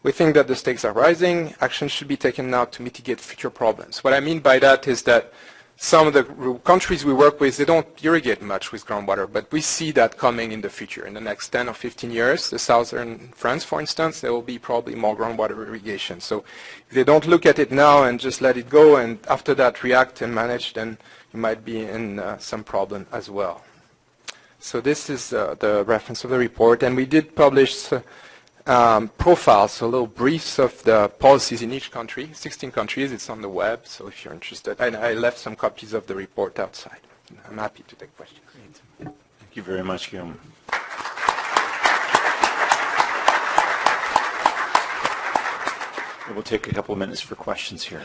We think that the stakes are rising. Action should be taken now to mitigate future problems. What I mean by that is that some of the countries we work with, they don't irrigate much with groundwater, but we see that coming in the future. In the next 10 or 15 years, the southern France, for instance, there will be probably more groundwater irrigation. So if they don't look at it now and just let it go and after that react and manage, then you might be in some problem as well. So this is the reference of the report, and we did publish profiles, so little briefs of the policies in each country, 16 countries. It's on the web, so if you're interested. And I left some copies of the report outside. I'm happy to take questions. Thank you very much, Guillaume. We'll take a couple of minutes for questions here.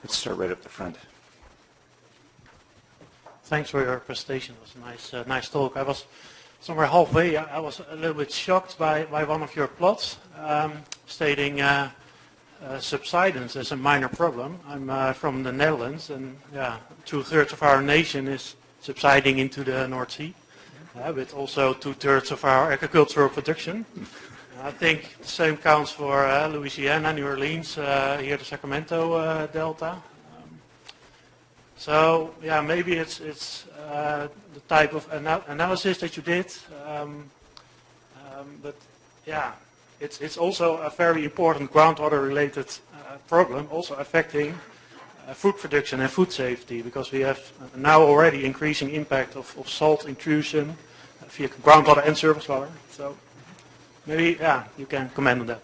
Let's start right up the front. Thanks for your presentation. It was a nice talk. I was somewhere halfway. I was a little bit shocked by one of your plots stating subsidence as a minor problem. I'm from the Netherlands, and 2/3 of our nation is subsiding into the North Sea, with also 2/3 of our agricultural production. I think the same counts for Louisiana, New Orleans, here the Sacramento Delta. So maybe it's the type of analysis that you did, but it's also a very important groundwater-related problem, also affecting food production and food safety, because we have now already increasing impact of salt intrusion via groundwater and surface water. So maybe you can comment on that.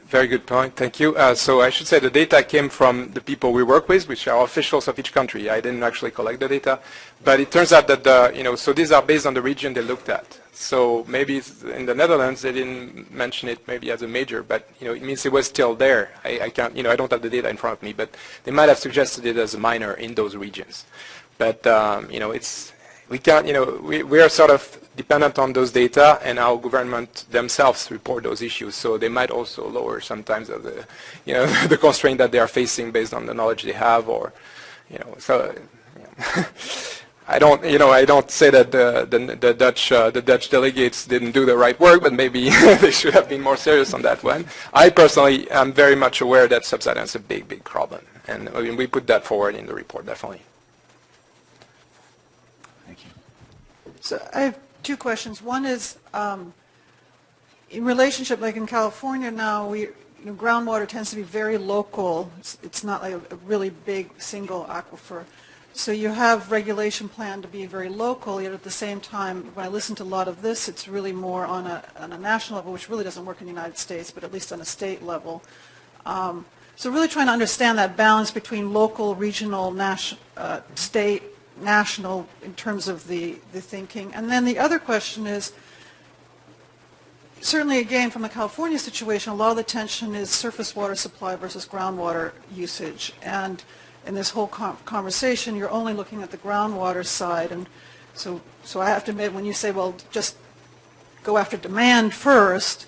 Very good point. Thank you. So I should say the data came from the people we work with, which are officials of each country. I didn't actually collect the data, but it turns out that so these are based on the region they looked at. So maybe in the Netherlands they didn't mention it maybe as a major, but it means it was still there. I can't, I don't have the data in front of me, but they might have suggested it as a minor in those regions. But we can't, we are sort of dependent on those data, and our government themselves report those issues. So they might also lower sometimes of the, the constraint that they are facing based on the knowledge they have, or, so. I don't say that the Dutch delegates didn't do the right work, but maybe they should have been more serious on that one. I personally am very much aware that subsidence is a big problem, and we put that forward in the report, definitely. Thank you. So I have two questions. One is, in relationship, like in California now, groundwater tends to be very local. It's not like a really big single aquifer. So you have regulation planned to be very local, yet at the same time, when I listen to a lot of this, it's really more on a national level, which really doesn't work in the United States, but at least on a state level. So really trying to understand that balance between local, regional, state, national in terms of the thinking. And then the other question is, certainly again from the California situation, a lot of the tension is surface water supply versus groundwater usage. And in this whole conversation, you're only looking at the groundwater side. And so I have to admit, when you say, well, just go after demand first,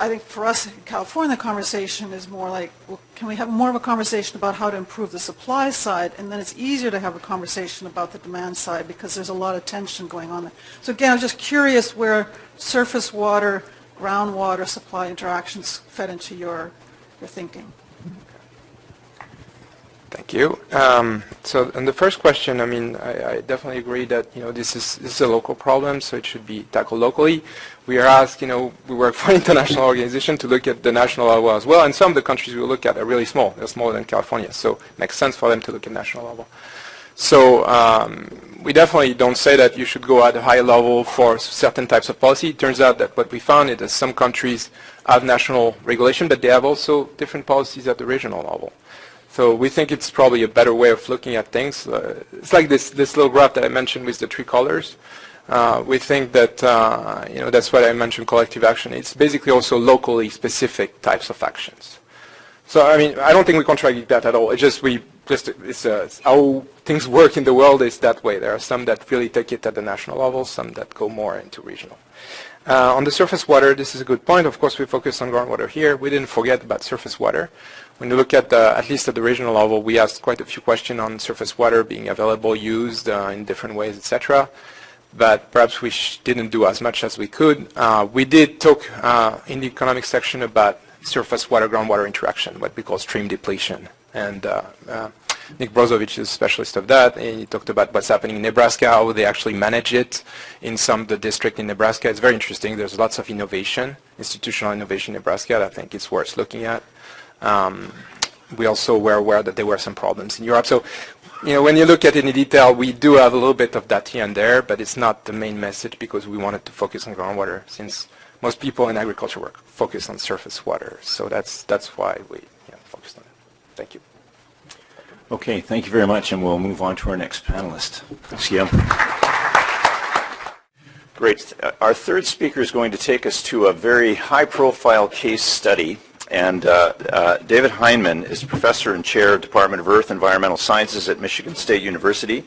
I think for us in California, the conversation is more like, well, can we have more of a conversation about how to improve the supply side? And then it's easier to have a conversation about the demand side because there's a lot of tension going on there. So again, I was just curious where surface water, groundwater supply interactions fed into your thinking. Thank you. So on the first question, I mean, I definitely agree that, this is a local problem, so it should be tackled locally. We are asked, we work for an international organization to look at the national level as well, and some of the countries we look at are really small. They're smaller than California, so it makes sense for them to look at national level. So we definitely don't say that you should go at a high level for certain types of policy. It turns out that what we found is that some countries have national regulation, but they have also different policies at the regional level. So we think it's probably a better way of looking at things. It's like this little graph that I mentioned with the three colors. We think that, that's what I mentioned, collective action. It's basically also locally specific types of actions. So I mean, I don't think we contradict that at all. It's how things work in the world is that way. There are some that really take it at the national level, some that go more into regional. On the surface water, this is a good point. Of course, we focus on groundwater here. We didn't forget about surface water. When you look at at least at the regional level, we asked quite a few questions on surface water being available, used in different ways, etc. But perhaps we didn't do as much as we could. We did talk in the economic section about surface water-groundwater interaction, what we call stream depletion. And Nick Brozovic is a specialist of that. And he talked about what's happening in Nebraska, how they actually manage it in some of the districts in Nebraska. It's very interesting. There's lots of innovation, institutional innovation in Nebraska that I think it's worth looking at. We also were aware that there were some problems in Europe. So, you know, when you look at it in detail, we do have a little bit of that here and there, but it's not the main message because we wanted to focus on groundwater since most people in agriculture work focus on surface water. So that's why we focused on it. Thank you. Okay, thank you very much, and we'll move on to our next panelist. Thanks, Guillaume. Great. Our third speaker is going to take us to a very high-profile case study. And David Heinemann is professor and chair of Department of Earth Environmental Sciences at Michigan State University.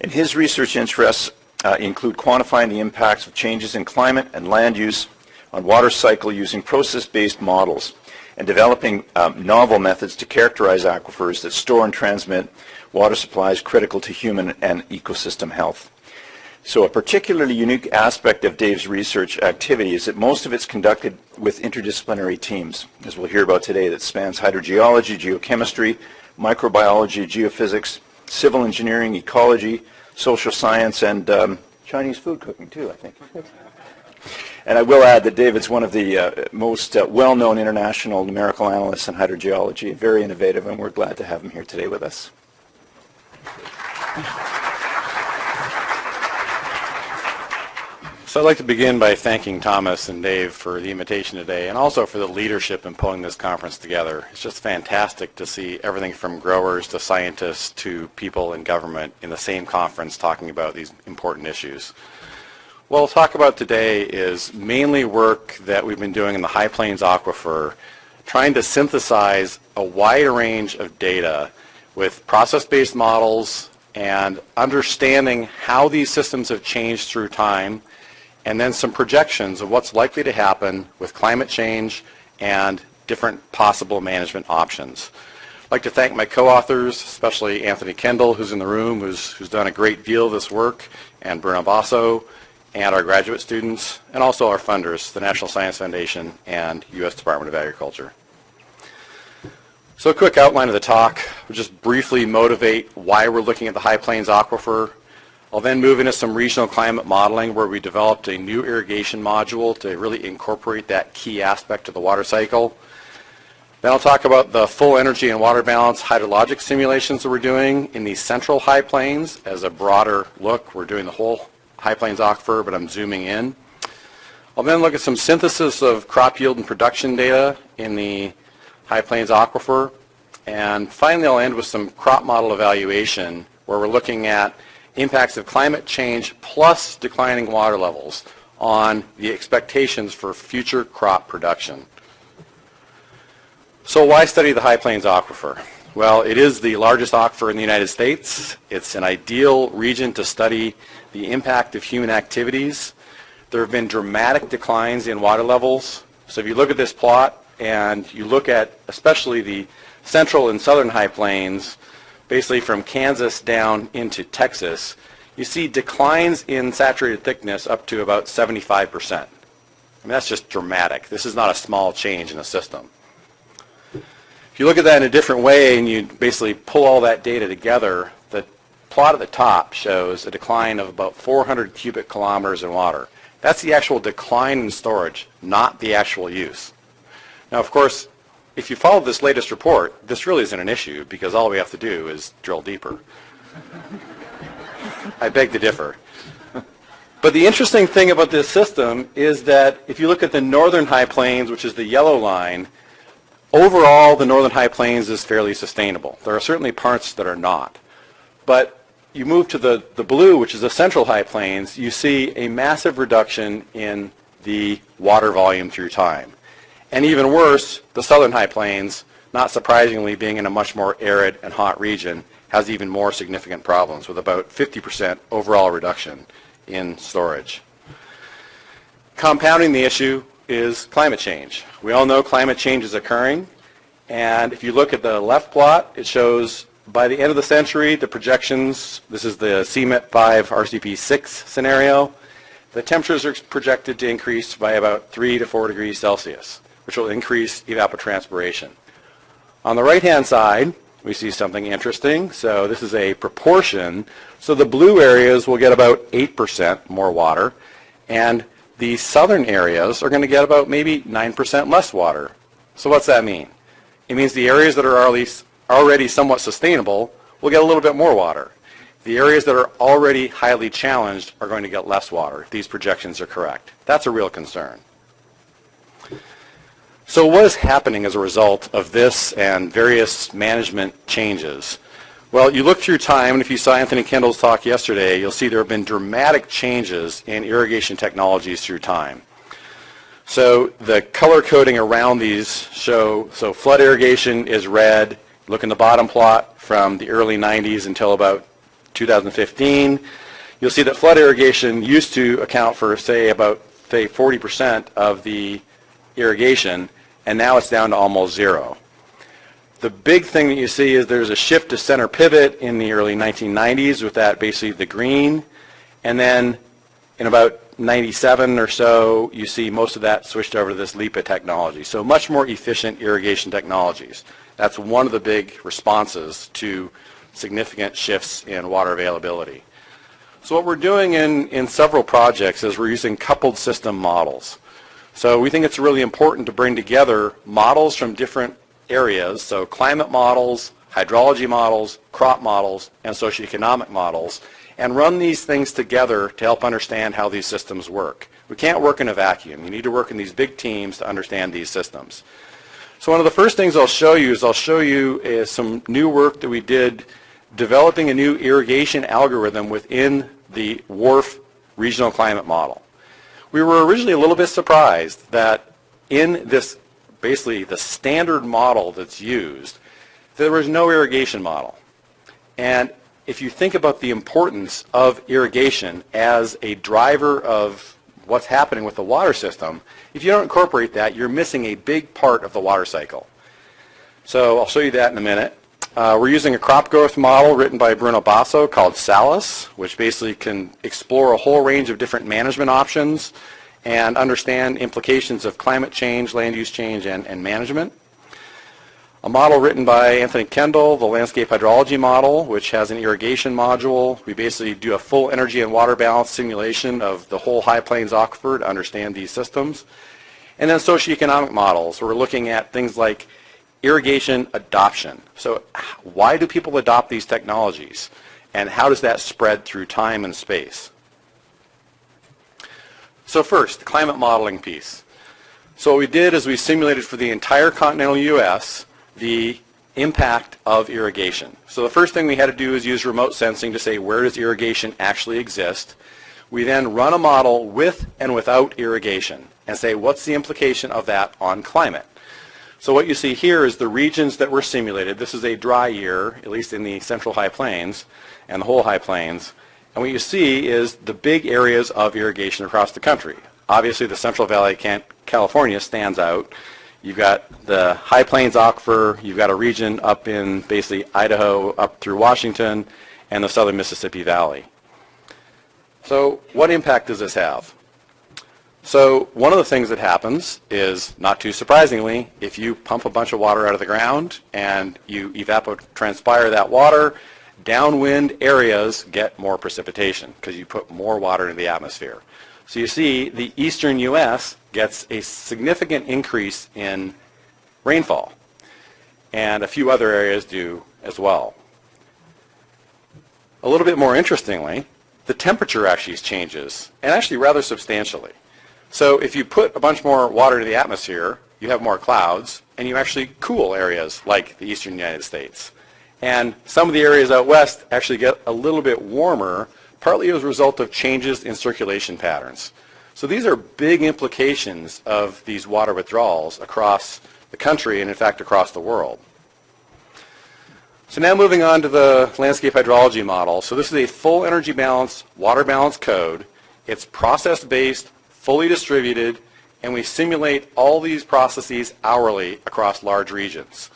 And his research interests include quantifying the impacts of changes in climate and land use on water cycle using process-based models and developing novel methods to characterize aquifers that store and transmit water supplies critical to human and ecosystem health. So a particularly unique aspect of Dave's research activity is that most of it's conducted with interdisciplinary teams, as we'll hear about today, that spans hydrogeology, geochemistry, microbiology, geophysics, civil engineering, ecology, social science, and Chinese food cooking too, I think. And I will add that David's one of the most well-known international numerical analysts in hydrogeology, very innovative, and we're glad to have him here today with us. So I'd like to begin by thanking Thomas and Dave for the invitation today and also for the leadership in pulling this conference together. It's just fantastic to see everything from growers to scientists to people in government in the same conference talking about these important issues. What I'll talk about today is mainly work that we've been doing in the High Plains Aquifer, trying to synthesize a wide range of data with process-based models and understanding how these systems have changed through time, and then some projections of what's likely to happen with climate change and different possible management options. I'd like to thank my co-authors, especially Anthony Kendall, who's in the room, who's done a great deal of this work, and Bruno Basso, and our graduate students, and also our funders, the National Science Foundation and U.S. Department of Agriculture. So a quick outline of the talk. We'll just briefly motivate why we're looking at the High Plains Aquifer. I'll then move into some regional climate modeling where we developed a new irrigation module to really incorporate that key aspect of the water cycle. Then I'll talk about the full energy and water balance hydrologic simulations that we're doing in the central High Plains as a broader look. We're doing the whole High Plains Aquifer, but I'm zooming in. I'll then look at some synthesis of crop yield and production data in the High Plains Aquifer. And finally, I'll end with some crop model evaluation where we're looking at impacts of climate change plus declining water levels on the expectations for future crop production. So why study the High Plains Aquifer? Well, it is the largest aquifer in the United States. It's an ideal region to study the impact of human activities. There have been dramatic declines in water levels. So if you look at this plot and you look at especially the central and southern High Plains, basically from Kansas down into Texas, you see declines in saturated thickness up to about 75%. I mean, that's just dramatic. This is not a small change in the system. If you look at that in a different way and you basically pull all that data together, the plot at the top shows a decline of about 400 cubic kilometers in water. That's the actual decline in storage, not the actual use. Now, of course, if you follow this latest report, this really isn't an issue because all we have to do is drill deeper. I beg to differ. But the interesting thing about this system is that if you look at the northern High Plains, which is the yellow line, overall the northern High Plains is fairly sustainable. There are certainly parts that are not. But you move to the blue, which is the central High Plains, you see a massive reduction in the water volume through time. And even worse, the southern High Plains, not surprisingly, being in a much more arid and hot region, has even more significant problems with about 50% overall reduction in storage. Compounding the issue is climate change. We all know climate change is occurring, and if you look at the left plot, it shows by the end of the century, the projections, this is the CMET 5 RCP 6 scenario, the temperatures are projected to increase by about 3 to 4 degrees Celsius, which will increase evapotranspiration. On the right-hand side, we see something interesting. So this is a proportion. So the blue areas will get about 8% more water, and the southern areas are going to get about maybe 9% less water. So what's that mean? It means the areas that are already somewhat sustainable will get a little bit more water. The areas that are already highly challenged are going to get less water if these projections are correct. That's a real concern. So what is happening as a result of this and various management changes? Well, you look through time, and if you saw Anthony Kendall's talk yesterday, you'll see there have been dramatic changes in irrigation technologies through time. So the color coding around these show, so flood irrigation is red. Look in the bottom plot from the early 90s until about 2015. You'll see that flood irrigation used to account for, say, about 40% of the irrigation, and now it's down to almost zero. The big thing that you see is there's a shift to center pivot in the early 1990s with that basically the green, and then in about 97 or so you see most of that switched over to this LIPA technology. So much more efficient irrigation technologies. That's one of the big responses to significant shifts in water availability. So what we're doing in several projects is we're using coupled system models. So we think it's really important to bring together models from different areas, so climate models, hydrology models, crop models, and socioeconomic models, and run these things together to help understand how these systems work. We can't work in a vacuum. You need to work in these big teams to understand these systems. So one of the first things I'll show you is some new work that we did developing a new irrigation algorithm within the WRF regional climate model. We were originally a little bit surprised that in this, basically the standard model that's used, there was no irrigation model. And if you think about the importance of irrigation as a driver of what's happening with the water system, if you don't incorporate that, you're missing a big part of the water cycle. So I'll show you that in a minute. We're using a crop growth model written by Bruno Basso called SALIS, which basically can explore a whole range of different management options and understand implications of climate change, land use change, and management. A model written by Anthony Kendall, the landscape hydrology model, which has an irrigation module. We basically do a full energy and water balance simulation of the whole High Plains aquifer to understand these systems. And then socioeconomic models. We're looking at things like irrigation adoption. So why do people adopt these technologies? And how does that spread through time and space? So first, the climate modeling piece. So what we did is we simulated for the entire continental U.S. the impact of irrigation. So the first thing we had to do is use remote sensing to say where does irrigation actually exist. We then run a model with and without irrigation and say what's the implication of that on climate. So what you see here is the regions that were simulated. This is a dry year, at least in the central High Plains and the whole High Plains. And what you see is the big areas of irrigation across the country. Obviously the Central Valley of California stands out. You've got the High Plains aquifer, you've got a region up in basically Idaho up through Washington, and the southern Mississippi Valley. So what impact does this have? So one of the things that happens is, not too surprisingly, if you pump a bunch of water out of the ground and you evapotranspire that water, downwind areas get more precipitation because you put more water into the atmosphere. So you see the eastern U.S. gets a significant increase in rainfall, and a few other areas do as well. A little bit more interestingly, the temperature actually changes, and actually rather substantially. So if you put a bunch more water into the atmosphere, you have more clouds, and you actually cool areas like the eastern United States. And some of the areas out west actually get a little bit warmer, partly as a result of changes in circulation patterns. So these are big implications of these water withdrawals across the country and in fact across the world. So now moving on to the landscape hydrology model. So this is a full energy balance, water balance code. It's process-based, fully distributed, and we simulate all these processes hourly across large regions.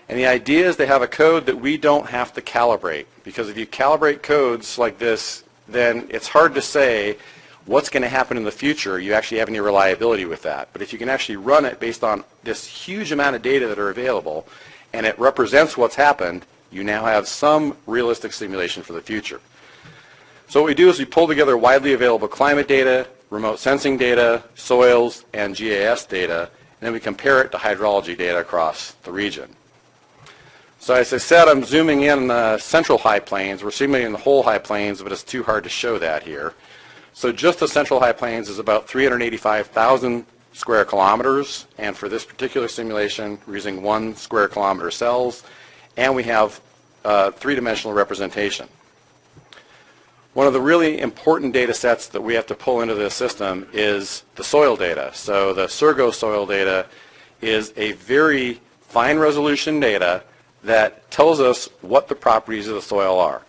And the idea is to have a code that we don't have to calibrate, because if you calibrate codes like this, then it's hard to say what's going to happen in the future. You actually have any reliability with that. But if you can actually run it based on this huge amount of data that are available, and it represents what's happened, you now have some realistic simulation for the future. So what we do is we pull together widely available climate data, remote sensing data, soils, and GIS data, and then we compare it to hydrology data across the region. So as I said, I'm zooming in the central high plains. We're simulating the whole high plains, but it's too hard to show that here. So just the central high plains is about 385,000 square kilometers, and for this particular simulation, we're using 1 square kilometer cells, and we have three-dimensional representation. One of the really important data sets that we have to pull into this system is the soil data. So the Surgo soil data is a very fine resolution data that tells us what the properties of the soil are.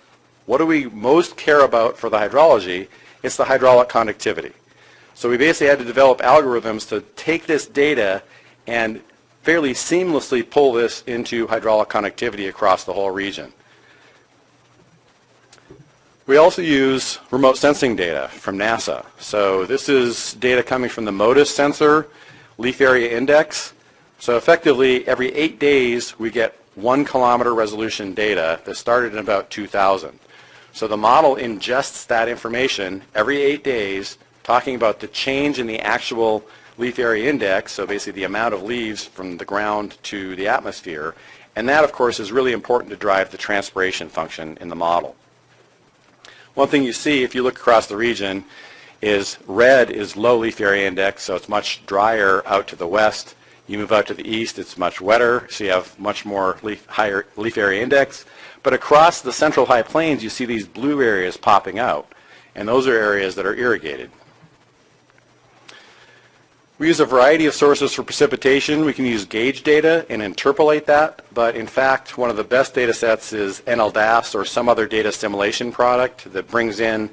What do we most care about for the hydrology? It's the hydraulic conductivity. So we basically had to develop algorithms to take this data and fairly seamlessly pull this into hydraulic conductivity across the whole region. We also use remote sensing data from NASA. So this is data coming from the MODIS sensor, leaf area index. So effectively, every 8 days, we get 1 kilometer resolution data that started in about 2000. So the model ingests that information every 8 days, talking about the change in the actual leaf area index, so basically the amount of leaves from the ground to the atmosphere. And that, of course, is really important to drive the transpiration function in the model. One thing you see if you look across the region is red is low leaf area index, so it's much drier out to the west. You move out to the east, it's much wetter, so you have much more higher leaf area index. But across the central high plains, you see these blue areas popping out, and those are areas that are irrigated. We use a variety of sources for precipitation. We can use gauge data and interpolate that, but in fact, one of the best data sets is NLDAS or some other data assimilation product that brings in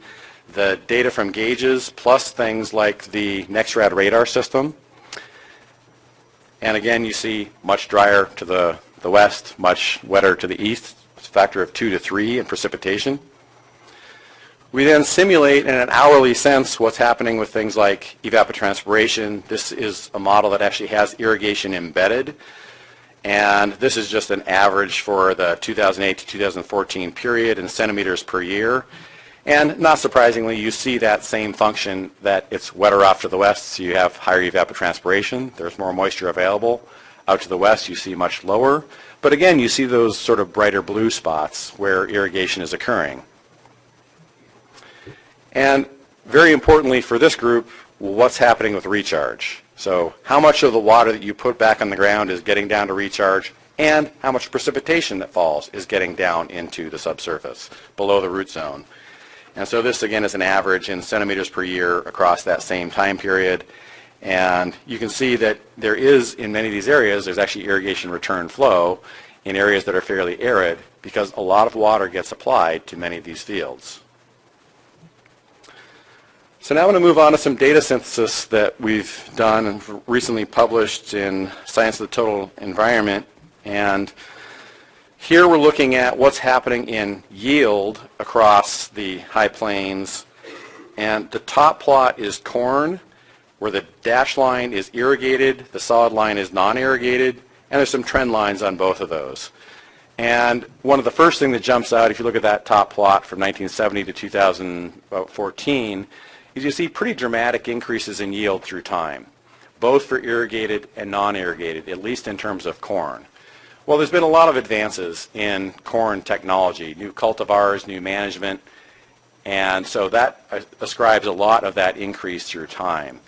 the data from gauges plus things like the NextRad radar system. And again, you see much drier to the west, much wetter to the east. It's a factor of 2 to 3 in precipitation. We then simulate in an hourly sense what's happening with things like evapotranspiration. This is a model that actually has irrigation embedded. And this is just an average for the 2008 to 2014 period in centimeters per year. And not surprisingly, you see that same function that it's wetter off to the west, so you have higher evapotranspiration. There's more moisture available. Out to the west, you see much lower. But again, you see those sort of brighter blue spots where irrigation is occurring. And very importantly for this group, what's happening with recharge? So how much of the water that you put back on the ground is getting down to recharge, and how much precipitation that falls is getting down into the subsurface, below the root zone. And so this again is an average in centimeters per year across that same time period. And you can see that there is, in many of these areas, there's actually irrigation return flow in areas that are fairly arid because a lot of water gets applied to many of these fields. So now I want to move on to some data synthesis that we've done and recently published in Science of the Total Environment. And here we're looking at what's happening in yield across the high plains. And the top plot is corn, where the dashed line is irrigated, the solid line is non-irrigated, and there's some trend lines on both of those. And one of the first things that jumps out, if you look at that top plot from 1970 to 2014, is you see pretty dramatic increases in yield through time, both for irrigated and non-irrigated, at least in terms of corn. Well, there's been a lot of advances in corn technology, new cultivars, new management, and so that ascribes a lot of that increase through time.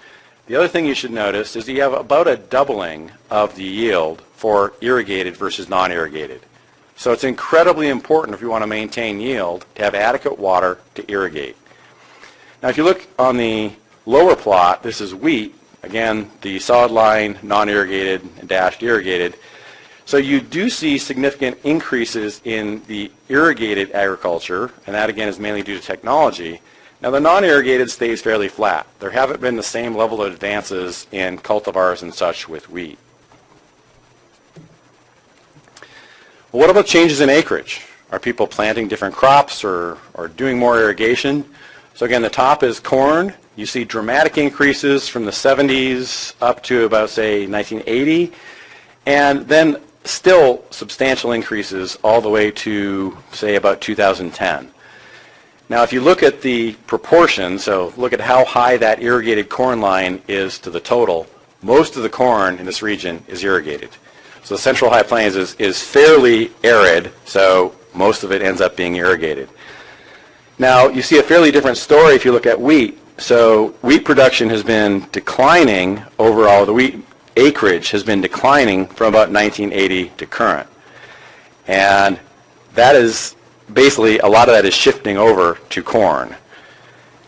The other thing you should notice is you have about a doubling of the yield for irrigated versus non-irrigated. So it's incredibly important if you want to maintain yield to have adequate water to irrigate. Now if you look on the lower plot, this is wheat, Again, the solid line, non-irrigated, and dashed irrigated. So you do see significant increases in the irrigated agriculture, and that again is mainly due to technology. Now the non-irrigated stays fairly flat. There haven't been the same level of advances in cultivars and such with wheat. Well, what about changes in acreage? Are people planting different crops or doing more irrigation? So again, the top is corn. You see dramatic increases from the 70s up to about, say, 1980, and then still substantial increases all the way to, say, about 2010. Now, if you look at the proportion, so look at how high that irrigated corn line is to the total, most of the corn in this region is irrigated. So the Central High Plains is fairly arid, so most of it ends up being irrigated. Now, you see a fairly different story if you look at wheat. So wheat production has been declining overall. The wheat acreage has been declining from about 1980 to current. And that is basically, a lot of that is shifting over to corn.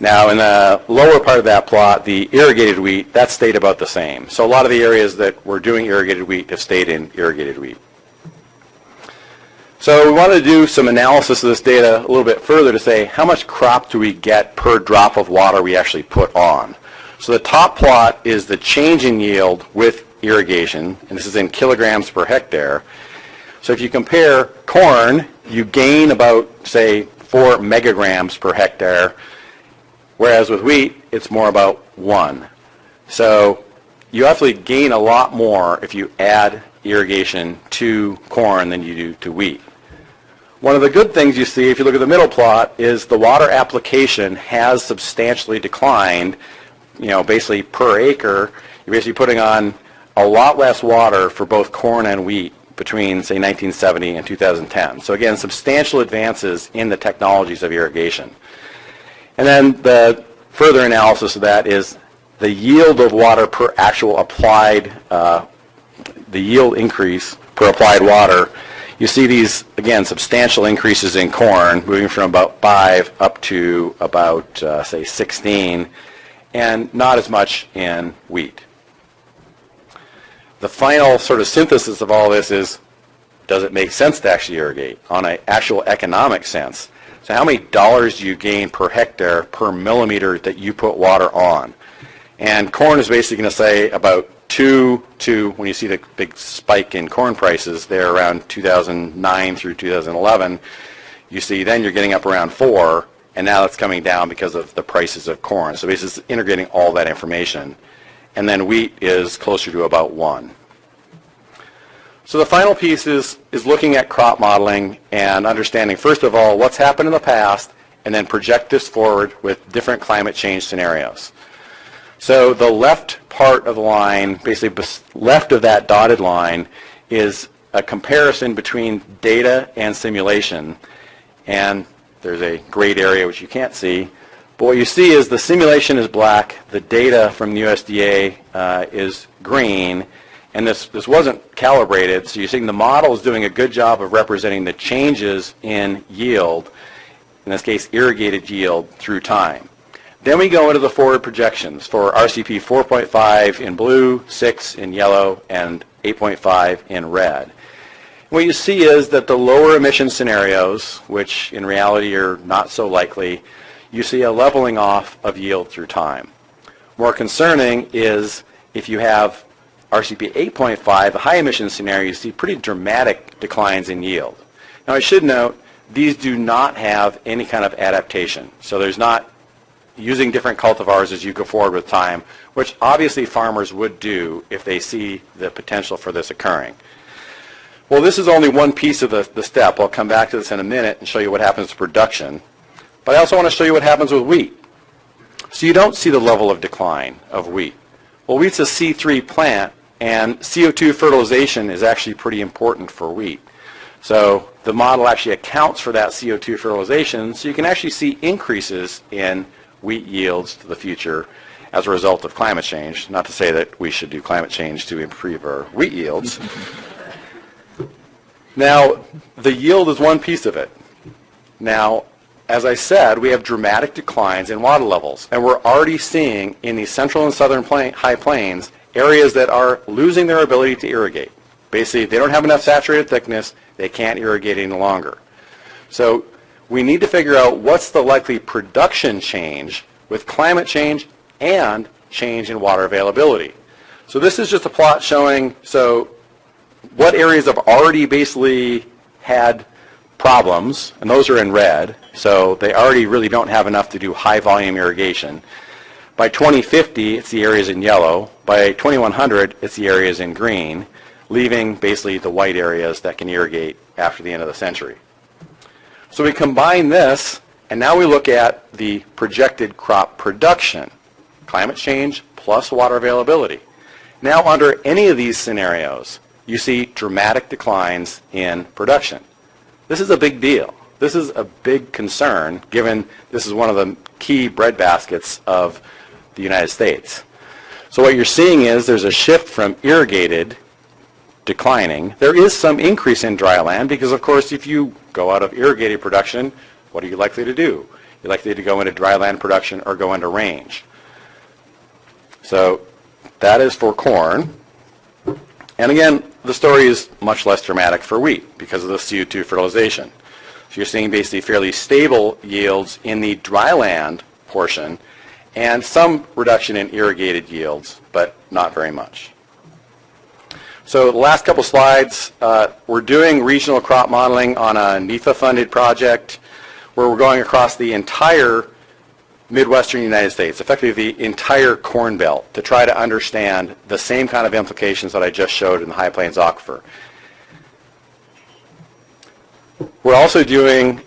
Now, in the lower part of that plot, the irrigated wheat, that stayed about the same. So a lot of the areas that were doing irrigated wheat have stayed in irrigated wheat. So we wanted to do some analysis of this data a little bit further to say how much crop do we get per drop of water we actually put on. So the top plot is the change in yield with irrigation, and this is in kilograms per hectare. So if you compare corn, you gain about, say, 4 megagrams per hectare, whereas with wheat, it's more about 1. So you actually gain a lot more if you add irrigation to corn than you do to wheat. One of the good things you see, if you look at the middle plot, is the water application has substantially declined. You know, basically per acre, you're basically putting on a lot less water for both corn and wheat between, say, 1970 and 2010. So again, substantial advances in the technologies of irrigation. And then the further analysis of that is the yield of water per actual applied, the yield increase per applied water. You see these, again, substantial increases in corn, moving from about 5 up to about, say, 16, and not as much in wheat. The final sort of synthesis of all this is, does it make sense to actually irrigate on an actual economic sense? So how many dollars do you gain per hectare per millimeter that you put water on? And corn is basically going to say about 2 to, when you see the big spike in corn prices there around 2009 through 2011, you see then you're getting up around 4, and now it's coming down because of the prices of corn. So basically it's integrating all that information. And then wheat is closer to about 1. So the final piece is looking at crop modeling and understanding, first of all, what's happened in the past, and then project this forward with different climate change scenarios. So the left part of the line, basically left of that dotted line, is a comparison between data and simulation. And there's a grayed area which you can't see. But what you see is the simulation is black, the data from the USDA is green, and this wasn't calibrated, so you're seeing the model is doing a good job of representing the changes in yield, in this case irrigated yield, through time. Then we go into the forward projections for RCP 4.5 in blue, 6 in yellow, and 8.5 in red. What you see is that the lower emission scenarios, which in reality are not so likely, you see a leveling off of yield through time. More concerning is if you have RCP 8.5, the high emission scenario, you see pretty dramatic declines in yield. Now I should note, these do not have any kind of adaptation. So there's not using different cultivars as you go forward with time, which obviously farmers would do if they see the potential for this occurring. Well, this is only one piece of the step. I'll come back to this in a minute and show you what happens to production. But I also want to show you what happens with wheat. So you don't see the level of decline of wheat. Well, wheat's a C3 plant, and CO2 fertilization is actually pretty important for wheat. So the model actually accounts for that CO2 fertilization, so you can actually see increases in wheat yields to the future as a result of climate change. Not to say that we should do climate change to improve our wheat yields. Now, the yield is one piece of it. Now, as I said, we have dramatic declines in water levels, and we're already seeing in the central and southern high plains areas that are losing their ability to irrigate. Basically, they don't have enough saturated thickness, they can't irrigate any longer. So we need to figure out what's the likely production change with climate change and change in water availability. So this is just a plot showing what areas have already basically had problems, and those are in red, so they already really don't have enough to do high volume irrigation. By 2050, it's the areas in yellow. By 2100, it's the areas in green, leaving basically the white areas that can irrigate after the end of the century. So we combine this, and now we look at the projected crop production, climate change plus water availability. Now under any of these scenarios, you see dramatic declines in production. This is a big deal. This is a big concern, given this is one of the key breadbaskets of the United States. So what you're seeing is there's a shift from irrigated declining. There is some increase in dry land because, of course, if you go out of irrigated production, what are you likely to do? You're likely to go into dry land production or go into range. So that is for corn. And again, the story is much less dramatic for wheat because of the CO2 fertilization. So you're seeing basically fairly stable yields in the dry land portion and some reduction in irrigated yields, but not very much. So the last couple slides, we're doing regional crop modeling on a NEFA-funded project where we're going across the entire Midwestern United States, effectively the entire Corn Belt, to try to understand the same kind of implications that I just showed in the High Plains Aquifer. We're also doing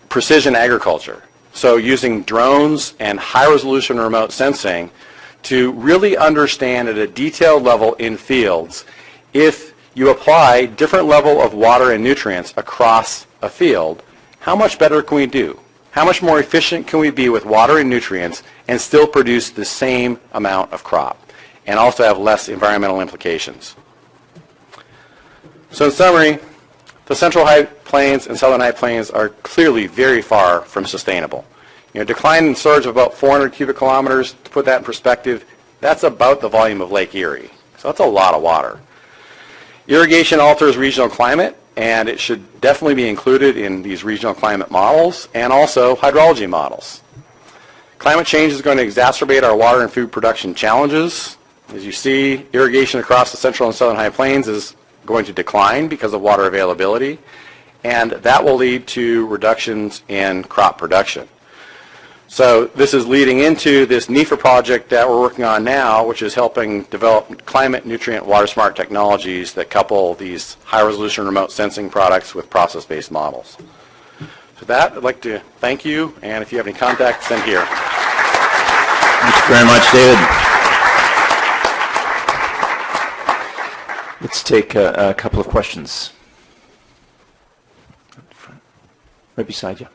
precision agriculture, so using drones and high-resolution remote sensing to really understand at a detailed level in fields if you apply different level of water and nutrients across a field, how much better can we do? How much more efficient can we be with water and nutrients and still produce the same amount of crop and also have less environmental implications? So in summary, the Central High Plains and Southern High Plains are clearly very far from sustainable. Decline in storage of about 400 cubic kilometers, to put that in perspective, that's about the volume of Lake Erie. So that's a lot of water. Irrigation alters regional climate, and it should definitely be included in these regional climate models and also hydrology models. Climate change is going to exacerbate our water and food production challenges. As you see, irrigation across the Central and Southern High Plains is going to decline because of water availability, and that will lead to reductions in crop production. So this is leading into this NEFA project that we're working on now, which is helping develop climate, nutrient, water smart technologies that couple these high-resolution remote sensing products with process-based models. So that, I'd like to thank you, and if you have any contacts, send here. Thank you very much, David. Let's take a couple of questions. Right beside you.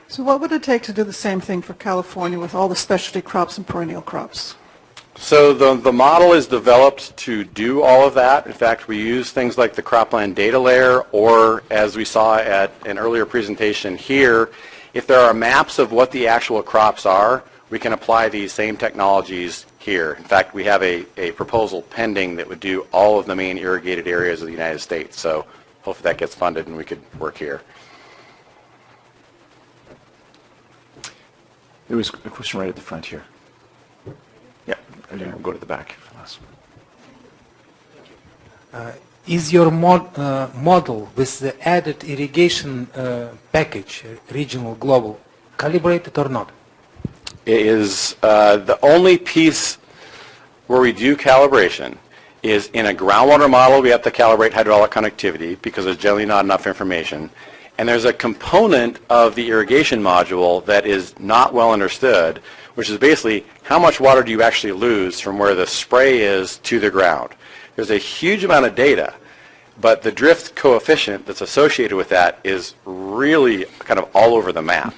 So what would it take to do the same thing for California with all the specialty crops and perennial crops? So the model is developed to do all of that. In fact, we use things like the cropland data layer, or as we saw at an earlier presentation here, if there are maps of what the actual crops are, we can apply these same technologies here. In fact, we have a proposal pending that would do all of the main irrigated areas of the United States. So hopefully that gets funded and we could work here. There was a question right at the front here. Yeah, and then we'll go to the back. Is your model with the added irrigation package, regional, global, calibrated or not? It is the only piece where we do calibration is in a groundwater model. We have to calibrate hydraulic conductivity because there's generally not enough information. And there's a component of the irrigation module that is not well understood, which is basically how much water do you actually lose from where the spray is to the ground. There's a huge amount of data, but the drift coefficient that's associated with that is really kind of all over the map.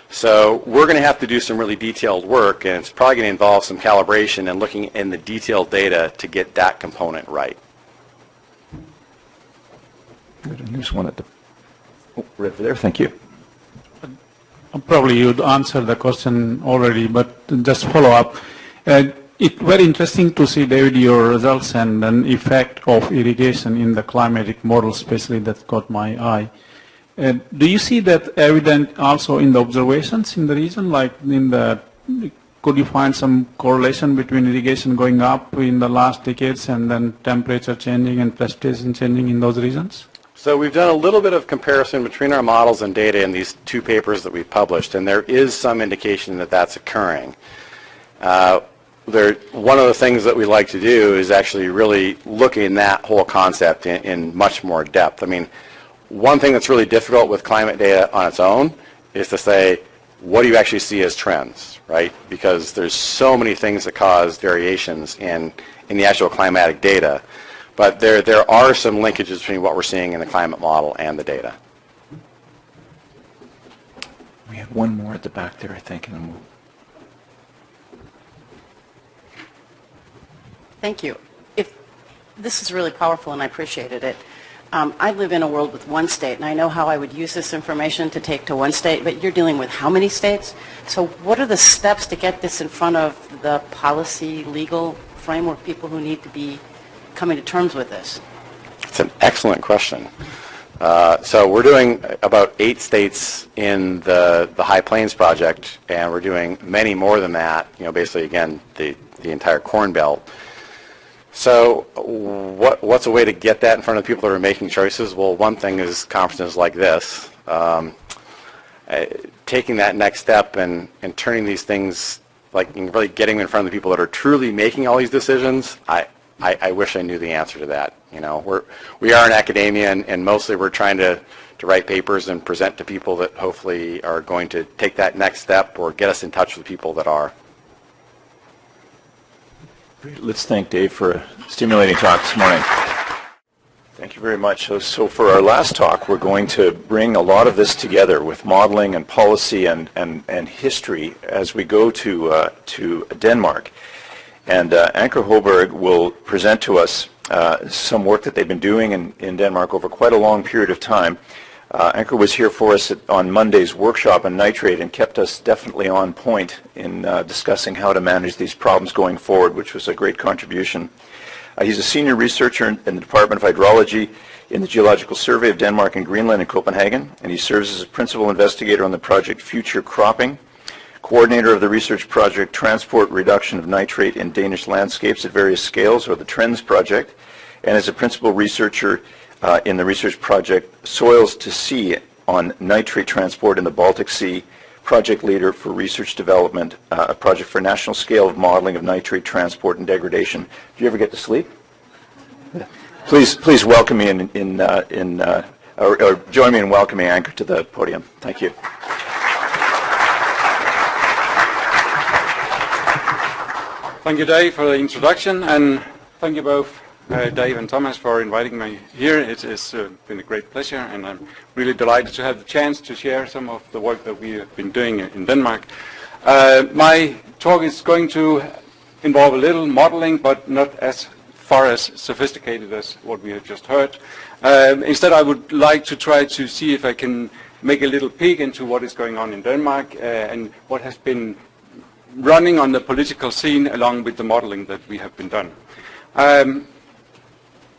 So we're going to have to do some really detailed work, and it's probably going to involve some calibration and looking in the detailed data to get that component right. Good, and there's one at the, right over there, thank you. Probably you'd answer the question already, but just follow up. It's very interesting to see, David, your results and an effect of irrigation in the climatic model, especially that caught my eye. Do you see that evident also in the observations in the region, like in the, could you find some correlation between irrigation going up in the last decades and then temperature changing and precipitation changing in those regions? So we've done a little bit of comparison between our models and data in these two papers that we've published, and there is some indication that that's occurring. One of the things that we like to do is actually really look in that whole concept in much more depth. I mean, one thing that's really difficult with climate data on its own is to say, what do you actually see as trends, right? Because there's so many things that cause variations in the actual climatic data. But there are some linkages between what we're seeing in the climate model and the data. We have one more at the back there, I think, and then we'll... Thank you. This is really powerful, and I appreciated it. I live in a world with one state, and I know how I would use this information to take to one state, but you're dealing with how many states? So what are the steps to get this in front of the policy, legal framework, people who need to be coming to terms with this? It's an excellent question. So we're doing about 8 states in the High Plains project, and we're doing many more than that, basically, again, the entire Corn Belt. So what's a way to get that in front of people that are making choices? Well, one thing is conferences like this. Taking that next step and turning these things, like really getting in front of the people that are truly making all these decisions, I wish I knew the answer to that. We are in academia, and mostly we're trying to write papers and present to people that hopefully are going to take that next step or get us in touch with people that are. Let's thank Dave for a stimulating talk this morning. Thank you very much. So for our last talk, we're going to bring a lot of this together with modeling and policy and history as we go to Denmark. And Anker Hoberg will present to us some work that they've been doing in Denmark over quite a long period of time. Anker was here for us on Monday's workshop on nitrate and kept us definitely on point in discussing how to manage these problems going forward, which was a great contribution. He's a senior researcher in the Department of Hydrology in the Geological Survey of Denmark and Greenland in Copenhagen, and he serves as a principal investigator on the project Future Cropping, coordinator of the research project Transport Reduction of Nitrate in Danish Landscapes at Various Scales, or the TRENDS project, and as a principal researcher in the research project Soils to Sea on nitrate transport in the Baltic Sea, project leader for research development, a project for national scale of modeling of nitrate transport and degradation. Do you ever get to sleep? Please welcome me or join me in welcoming Anker to the podium. Thank you. Thank you, Dave, for the introduction, and thank you both, Dave and Thomas, for inviting me here. It has been a great pleasure, and I'm really delighted to have the chance to share some of the work that we have been doing in Denmark. My talk is going to involve a little modeling, but not as far as sophisticated as what we have just heard. Instead, I would like to try to see if I can make a little peek into what is going on in Denmark and what has been running on the political scene along with the modeling that we have been done.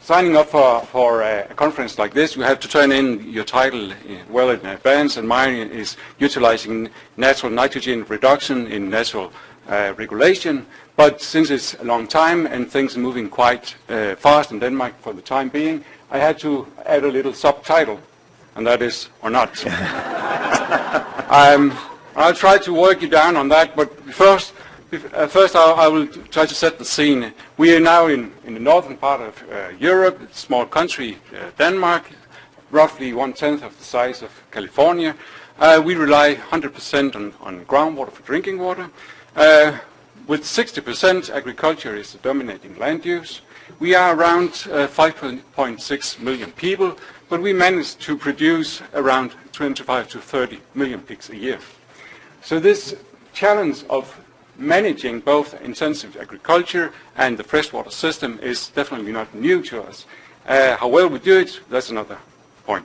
Signing up for a conference like this, you have to turn in your title well in advance, and mine is utilizing natural nitrogen reduction in natural regulation. But since it's a long time and things are moving quite fast in Denmark for the time being, I had to add a little subtitle, and that is, or not. I'll try to work you down on that, but first I will try to set the scene. We are now in the northern part of Europe, a small country, Denmark, roughly 1/10 of the size of California. We rely 100% on groundwater for drinking water. With 60%, agriculture is the dominating land use. We are around 5.6 million people, but we manage to produce around 25 to 30 million pigs a year. So this challenge of managing both intensive agriculture and the freshwater system is definitely not new to us. How well we do it, that's another point.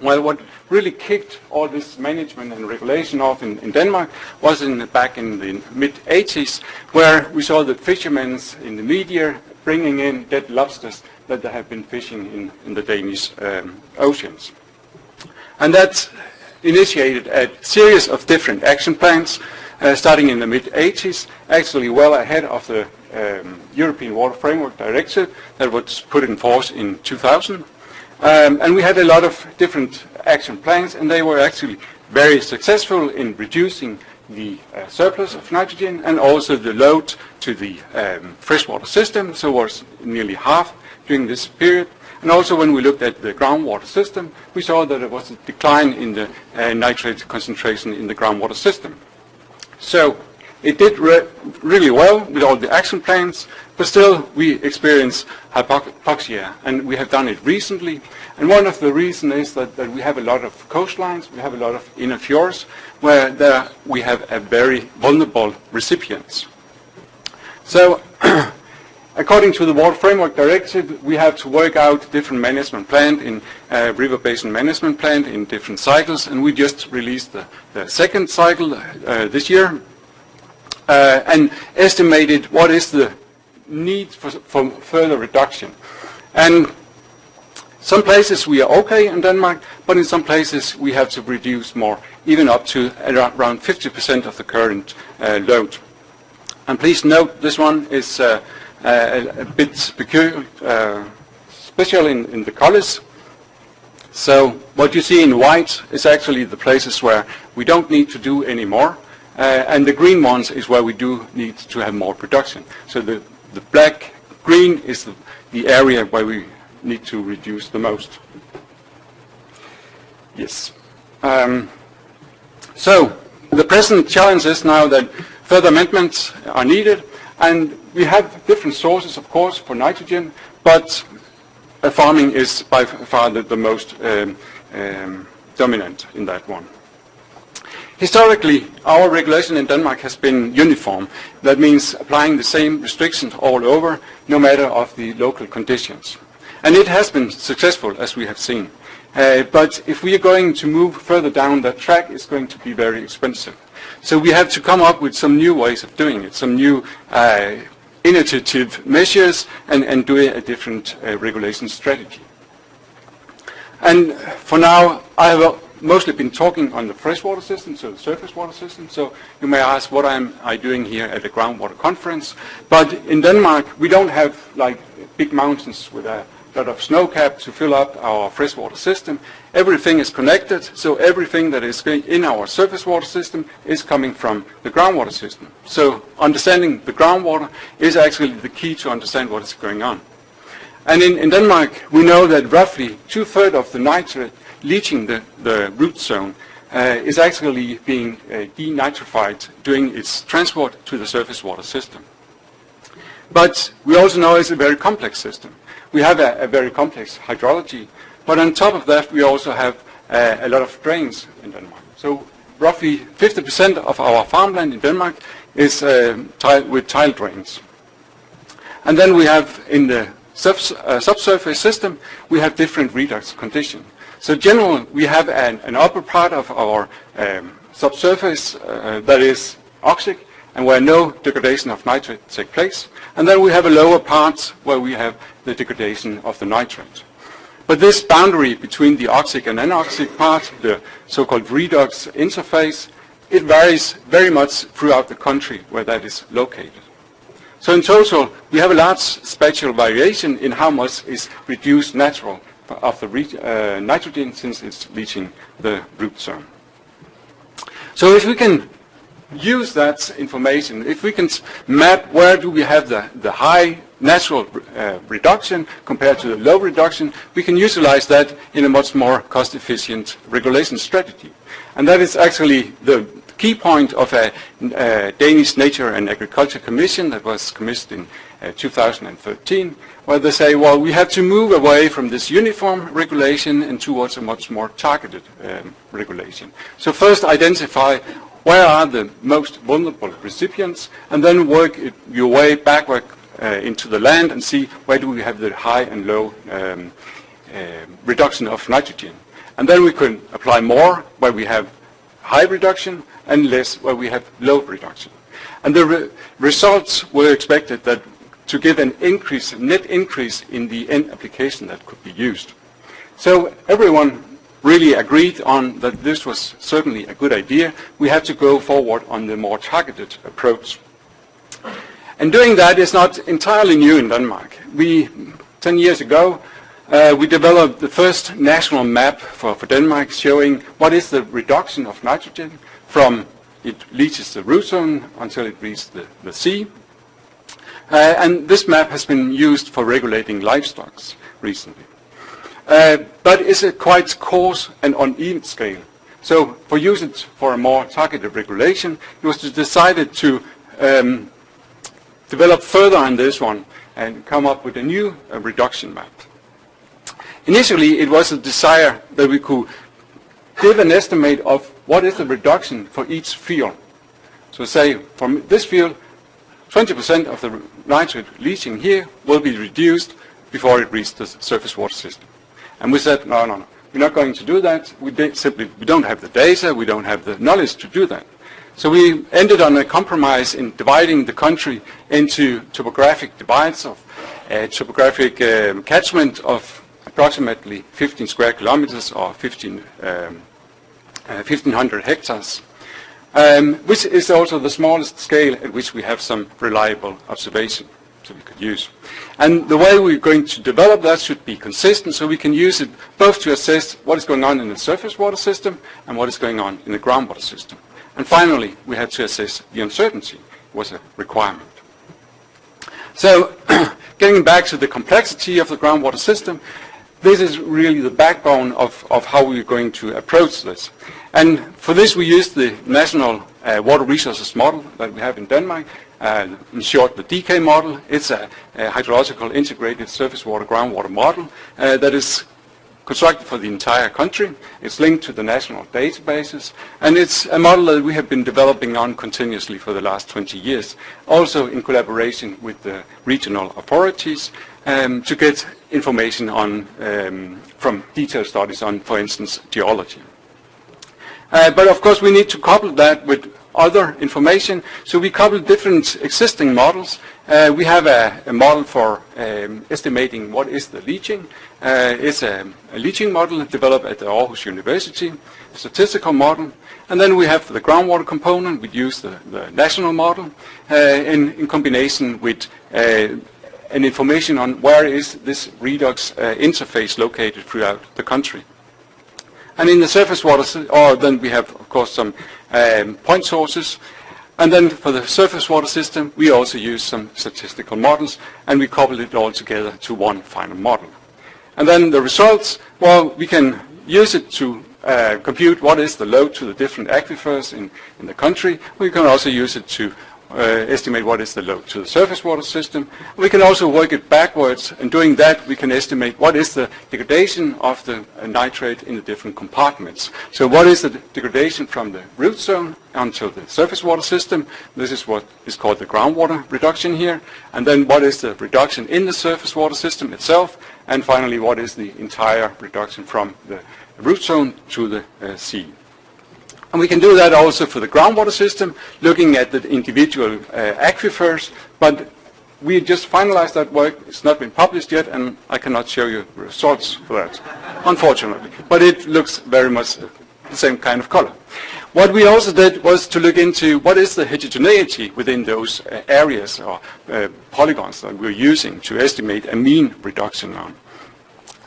Well, what really kicked all this management and regulation off in Denmark was back in the mid-80s, where we saw the fishermen in the media bringing in dead lobsters that they have been fishing in the Danish oceans. And that initiated a series of different action plans, starting in the mid-80s, actually well ahead of the European Water Framework Directive that was put in force in 2000. And we had a lot of different action plans, and they were actually very successful in reducing the surplus of nitrogen and also the load to the freshwater system, so it was nearly half during this period. And also when we looked at the groundwater system, we saw that there was a decline in the nitrate concentration in the groundwater system. So it did really well with all the action plans, but still we experience hypoxia, and we have done it recently. And one of the reasons is that we have a lot of coastlines, we have a lot of inner fjords, where we have a very vulnerable recipients. So according to the Water Framework Directive, we have to work out different management plan in river basin management plan in different cycles, and we just released the second cycle this year, and estimated what is the need for further reduction. And some places we are okay in Denmark, but in some places we have to reduce more, even up to around 50% of the current load. And please note, this one is a bit peculiar, special in the colors. So what you see in white is actually the places where we don't need to do any more, and the green ones is where we do need to have more production. So the black green is the area where we need to reduce the most. Yes. So the present challenge is now that further amendments are needed, and we have different sources, of course, for nitrogen, but farming is by far the most dominant in that one. Historically, our regulation in Denmark has been uniform. That means applying the same restrictions all over, no matter of the local conditions. And it has been successful, as we have seen. But if we are going to move further down that track, it's going to be very expensive. So we have to come up with some new ways of doing it, some new innovative measures, and do a different regulation strategy. And for now, I have mostly been talking on the freshwater system, so the surface water system. So you may ask, what am I doing here at the groundwater conference? But in Denmark, we don't have like big mountains with a lot of snow cap to fill up our freshwater system. Everything is connected, so everything that is in our surface water system is coming from the groundwater system. So understanding the groundwater is actually the key to understand what is going on. And in Denmark, we know that roughly 2/3 of the nitrate leaching the root zone is actually being denitrified during its transport to the surface water system. But we also know it's a very complex system. We have a very complex hydrology, but on top of that we also have a lot of drains in Denmark. So roughly 50% of our farmland in Denmark is with tile drains. And then we have in the subsurface system, we have different redox conditions. So generally, we have an upper part of our subsurface that is oxic, and where no degradation of nitrate takes place. And then we have a lower part where we have the degradation of the nitrate. But this boundary between the oxic and anoxic part, the so-called redox interface, it varies very much throughout the country where that is located. So in total, we have a large spatial variation in how much is reduced natural of the nitrogen since it's reaching the root zone. So if we can use that information, if we can map where do we have the high natural reduction compared to the low reduction, we can utilize that in a much more cost-efficient regulation strategy. And that is actually the key point of a Danish Nature and Agriculture Commission that was commissioned in 2013, where they say, well, we have to move away from this uniform regulation and towards a much more targeted regulation. So first identify where are the most vulnerable recipients, and then work your way backward into the land and see where do we have the high and low reduction of nitrogen. And then we could apply more where we have high reduction and less where we have low reduction. And the results were expected that to give an increase, net increase in the end application that could be used. So everyone really agreed on that this was certainly a good idea. We had to go forward on the more targeted approach. And doing that is not entirely new in Denmark. 10 years ago, we developed the first national map for Denmark showing what is the reduction of nitrogen from it reaches the root zone until it reaches the sea. And this map has been used for regulating livestock recently. But it's a quite coarse and uneven scale. So for usage for a more targeted regulation, it was decided to develop further on this one and come up with a new reduction map. Initially, it was a desire that we could give an estimate of what is the reduction for each field. So say, from this field, 20% of the nitrate leaching here will be reduced before it reaches the surface water system. And we said, no, we're not going to do that. We don't have the data, we don't have the knowledge to do that. So we ended on a compromise in dividing the country into topographic divides of topographic catchment of approximately 15 square kilometers or 1,500 hectares, which is also the smallest scale at which we have some reliable observation that we could use. And the way we're going to develop that should be consistent, so we can use it both to assess what is going on in the surface water system and what is going on in the groundwater system. And finally, we had to assess the uncertainty was a requirement. So, getting back to the complexity of the groundwater system, this is really the backbone of how we're going to approach this. And for this we use the national water resources model that we have in Denmark, in short the DK model. It's a hydrological integrated surface water groundwater model that is constructed for the entire country. It's linked to the national databases, and it's a model that we have been developing on continuously for the last 20 years, also in collaboration with the regional authorities to get information on from detailed studies on, for instance, geology. But of course we need to couple that with other information, so we couple different existing models. We have a model for estimating what is the leaching. It's a leaching model developed at the Aarhus University, a statistical model. And then we have for the groundwater component, we use the national model in combination with an information on where is this redox interface located throughout the country. And in the surface water, then we have, of course, some point sources. And then for the surface water system, we also use some statistical models, and we couple it all together to one final model. And then the results, well, we can use it to compute what is the load to the different aquifers in the country. We can also use it to estimate what is the load to the surface water system. We can also work it backwards, and doing that we can estimate what is the degradation of the nitrate in the different compartments. So what is the degradation from the root zone until the surface water system? This is what is called the groundwater reduction here. And then what is the reduction in the surface water system itself? And finally, what is the entire reduction from the root zone to the sea? And we can do that also for the groundwater system, looking at the individual aquifers, but we just finalized that work. It's not been published yet, and I cannot show you results for that, unfortunately. But it looks very much the same kind of color. What we also did was to look into what is the heterogeneity within those areas or polygons that we're using to estimate a mean reduction on.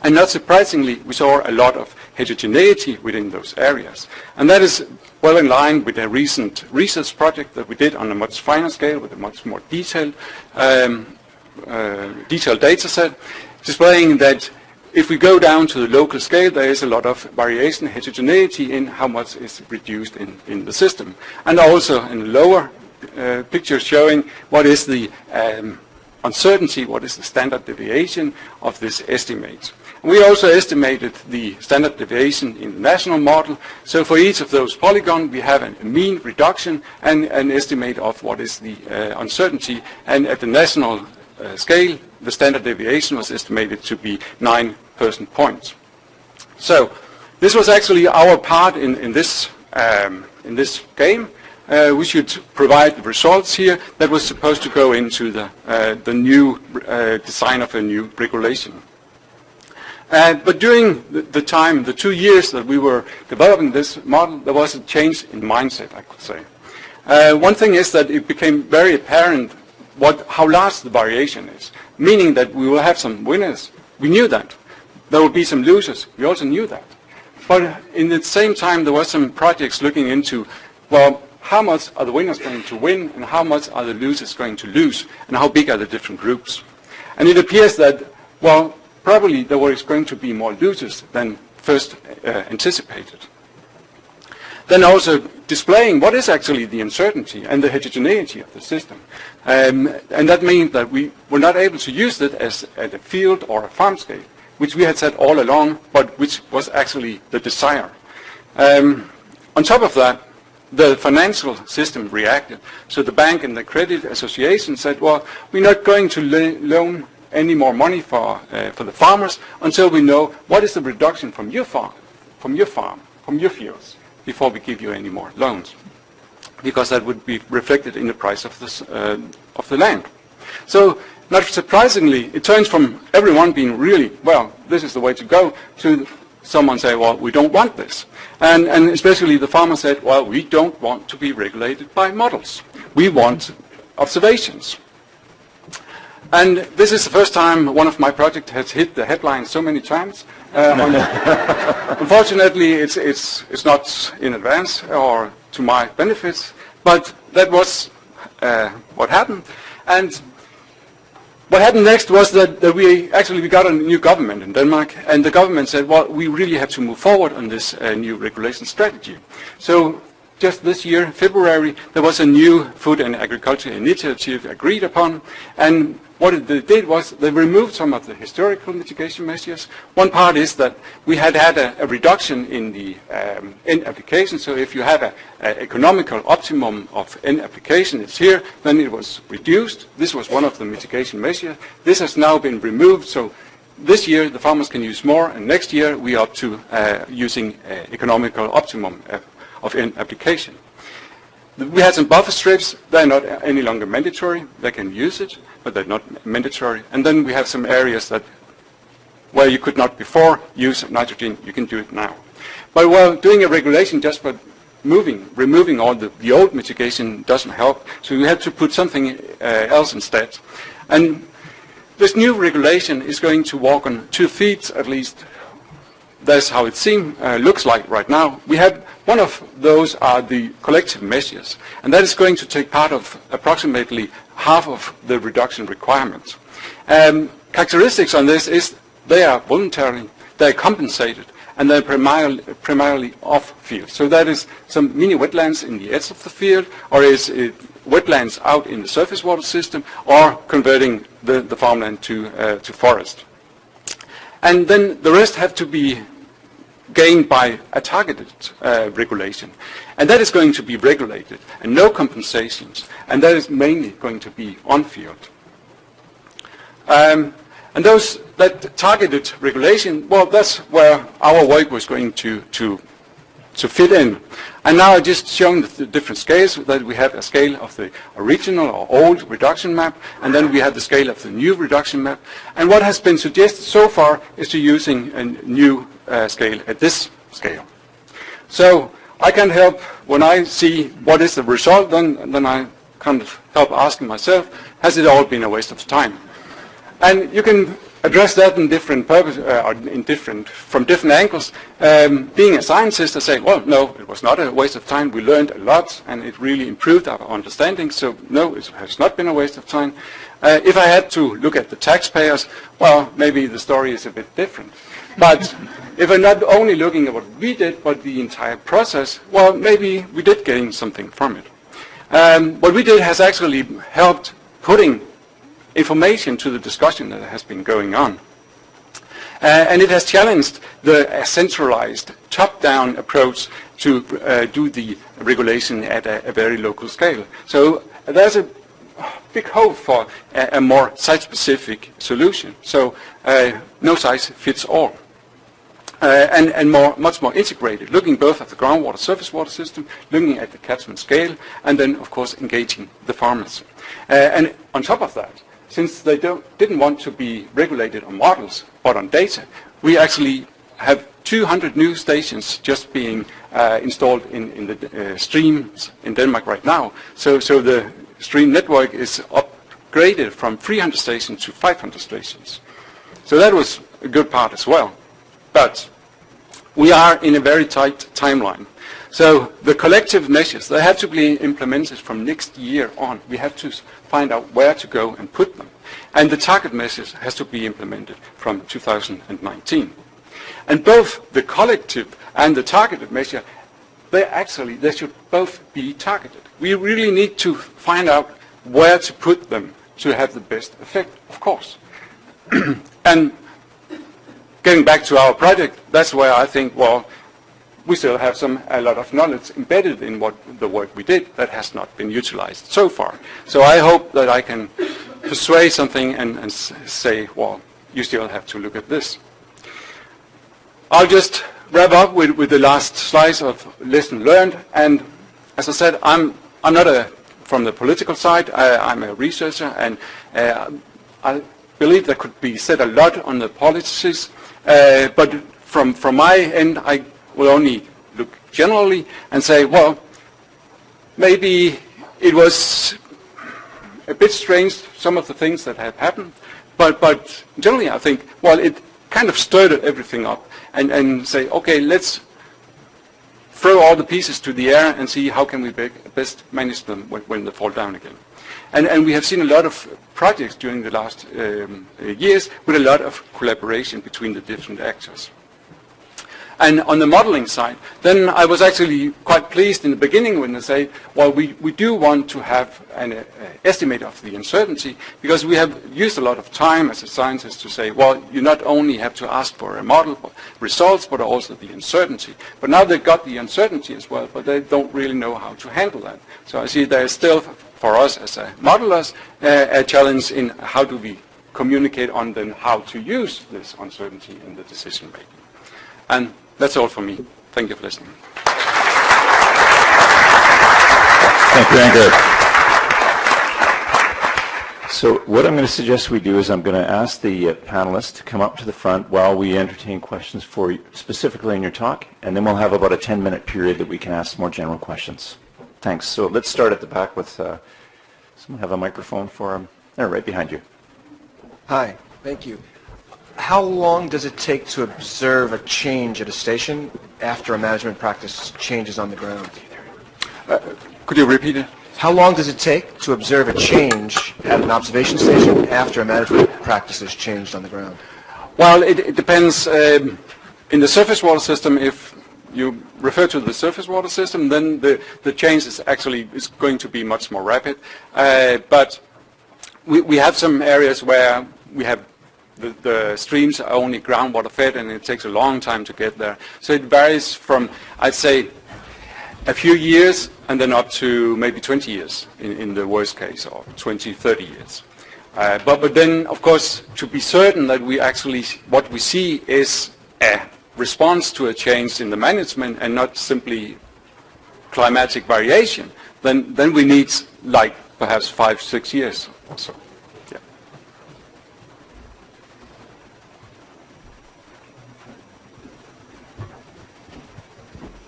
And not surprisingly, we saw a lot of heterogeneity within those areas. And that is well in line with a recent research project that we did on a much finer scale with a much more detailed data set, displaying that if we go down to the local scale, there is a lot of variation, heterogeneity in how much is reduced in the system. And also in the lower picture showing what is the uncertainty, what is the standard deviation of this estimate. We also estimated the standard deviation in the national model. So for each of those polygons, we have a mean reduction and an estimate of what is the uncertainty. And at the national scale, the standard deviation was estimated to be 9 percentage points. So this was actually our part in this game. We should provide the results here that was supposed to go into the new design of a new regulation. But during the time, the 2 years that we were developing this model, there was a change in mindset, I could say. One thing is that it became very apparent how large the variation is, meaning that we will have some winners. We knew that. There will be some losers. We also knew that. But in the same time, there were some projects looking into, well, how much are the winners going to win and how much are the losers going to lose and how big are the different groups. And it appears that, well, probably there was going to be more losers than first anticipated. Then also displaying what is actually the uncertainty and the heterogeneity of the system. And that means that we were not able to use it as at a field or a farm scale, which we had said all along, but which was actually the desire. On top of that, the financial system reacted. So the bank and the credit association said, well, we're not going to loan any more money for the farmers until we know what is the reduction from your farm, from your fields, before we give you any more loans, because that would be reflected in the price of the land. So, not surprisingly, it turns from everyone being really, well, this is the way to go, to someone say, well, we don't want this. And especially the farmer said, well, we don't want to be regulated by models. We want observations. And this is the first time one of my projects has hit the headlines so many times. Unfortunately, it's not in advance or to my benefits, but that was what happened. And what happened next was that we got a new government in Denmark, and the government said, well, we really have to move forward on this new regulation strategy. So just this year, February, there was a new Food and Agriculture Initiative agreed upon, and what they did was they removed some of the historical mitigation measures. One part is that we had a reduction in the end application. So if you have an economical optimum of end application, it's here, then it was reduced. This was one of the mitigation measures. This has now been removed. So this year the farmers can use more, and next year we are up to using economical optimum of end application. We had some buffer strips. They're not any longer mandatory. They can use it, but they're not mandatory. And then we have some areas that where you could not before use nitrogen, you can do it now. But while doing a regulation just by removing all the old mitigation doesn't help. So you have to put something else instead. And this new regulation is going to walk on 2 feet at least. That's how it looks like right now. We have one of those are the collective measures, and that is going to take part of approximately half of the reduction requirements. Characteristics on this is they are voluntary, they are compensated, and they're primarily off-field. So that is some mini wetlands in the edge of the field, or is it wetlands out in the surface water system, or converting the farmland to forest. And then the rest have to be gained by a targeted regulation. And that is going to be regulated, and no compensations. And that is mainly going to be on-field. And that targeted regulation, well, that's where our work was going to fit in. And now I've just shown the different scales, that we have a scale of the original or old reduction map, and then we have the scale of the new reduction map. And what has been suggested so far is to using a new scale at this scale. So I can't help, when I see what is the result, then I kind of help asking myself, has it all been a waste of time? And you can address that in different from different angles. Being a scientist, I say, well, no, it was not a waste of time. We learned a lot, and it really improved our understanding. So no, it has not been a waste of time. If I had to look at the taxpayers, well, maybe the story is a bit different. But if I'm not only looking at what we did, but the entire process, well, maybe we did gain something from it. What we did has actually helped putting information to the discussion that has been going on. And it has challenged the centralized top-down approach to do the regulation at a very local scale. So there's big hope for a more site-specific solution. So no size fits all. And much more integrated, looking both at the groundwater surface water system, looking at the catchment scale, and then, of course, engaging the farmers. And on top of that, since they didn't want to be regulated on models, but on data, we actually have 200 new stations just being installed in the streams in Denmark right now. So the stream network is upgraded from 300 stations to 500 stations. So that was a good part as well. But we are in a very tight timeline. So the collective measures, they have to be implemented from next year on. We have to find out where to go and put them. And the target measures has to be implemented from 2019. And both the collective and the targeted measure, they should both be targeted. We really need to find out where to put them to have the best effect, of course. And getting back to our project, that's where I think, well, we still have a lot of knowledge embedded in what the work we did that has not been utilized so far. So I hope that I can persuade something and say, well, you still have to look at this. I'll just wrap up with the last slides of lesson learned. And as I said, I'm not from the political side. I'm a researcher, and I believe there could be said a lot on the policies. But from my end, I will only look generally and say, well, maybe it was a bit strange, some of the things that have happened, but generally I think, well, it kind of stirred everything up and say, okay, let's throw all the pieces to the air and see how can we best manage them when they fall down again. And we have seen a lot of projects during the last years with a lot of collaboration between the different actors. And on the modeling side, then I was actually quite pleased in the beginning when they say, well, we do want to have an estimate of the uncertainty, because we have used a lot of time as a scientist to say, well, you not only have to ask for a model results, but also the uncertainty. But now they've got the uncertainty as well, but they don't really know how to handle that. So I see there is still, for us as modelers, a challenge in how do we communicate on then how to use this uncertainty in the decision making. And that's all for me. Thank you for listening. Thank you, Anker. So what I'm going to suggest we do is I'm going to ask the panelists to come up to the front while we entertain questions for you, specifically in your talk, and then we'll have about a 10-minute period that we can ask more general questions. Thanks. So let's start at the back with, someone have a microphone for him. There, right behind you. Hi, thank you. How long does it take to observe a change at a station after a management practice changes on the ground? Could you repeat it? How long does it take to observe a change at an observation station after a management practice is changed on the ground? Well, it depends. In the surface water system, if you refer to the surface water system, then the change is going to be much more rapid. But we have some areas where we have the streams are only groundwater fed, and it takes a long time to get there. So it varies from, I'd say, a few years and then up to maybe 20 years in the worst case, or 20, 30 years. But then, of course, to be certain that we actually, what we see is a response to a change in the management and not simply climatic variation, then we need like perhaps 5, 6 years or so.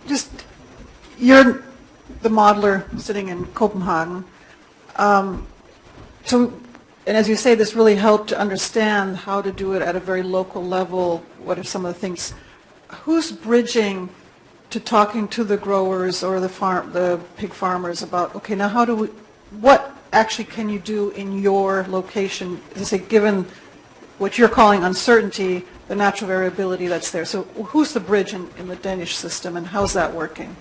Just, you're the modeler sitting in Copenhagen. And as you say, this really helped to understand how to do it at a very local level. What are some of the things? Who's bridging to talking to the growers or the pig farmers about, okay, now what actually can you do in your location? As I say, given what you're calling uncertainty, the natural variability that's there. So who's the bridge in the Danish system, and how's that working?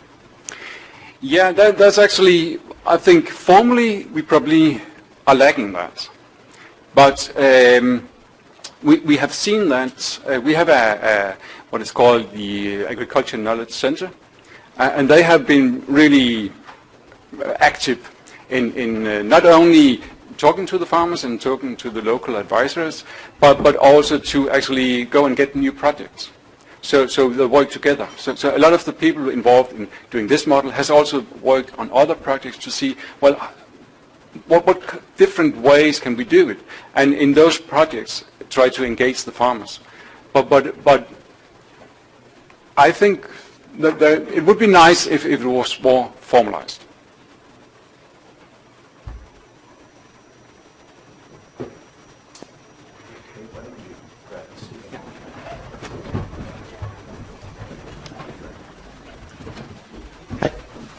Yeah, that's actually, I think formally we probably are lacking that. But we have seen that we have what is called the Agriculture Knowledge Center, and they have been really active in not only talking to the farmers and talking to the local advisors, but also to actually go and get new projects. So they work together. So a lot of the people involved in doing this model has also worked on other projects to see, well, what different ways can we do it? And in those projects, try to engage the farmers. But I think that it would be nice if it was more formalized.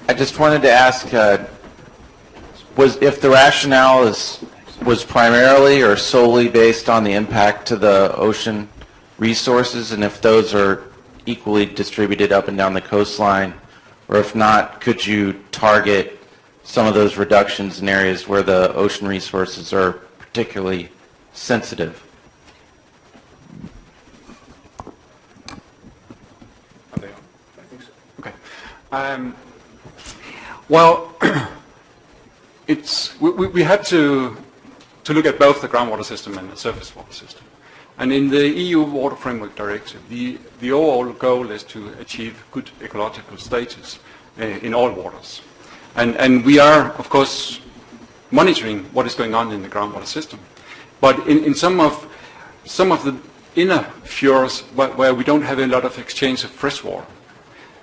I just wanted to ask, was if the rationale was primarily or solely based on the impact to the ocean resources, and if those are equally distributed up and down the coastline, or if not, could you target some of those reductions in areas where the ocean resources are particularly sensitive? Are they on? I think so. Okay. Well, we had to look at both the groundwater system and the surface water system. And in the EU Water Framework Directive, the overall goal is to achieve good ecological status in all waters. And we are, of course, monitoring what is going on in the groundwater system. But in some of the inner fjords where we don't have a lot of exchange of fresh water,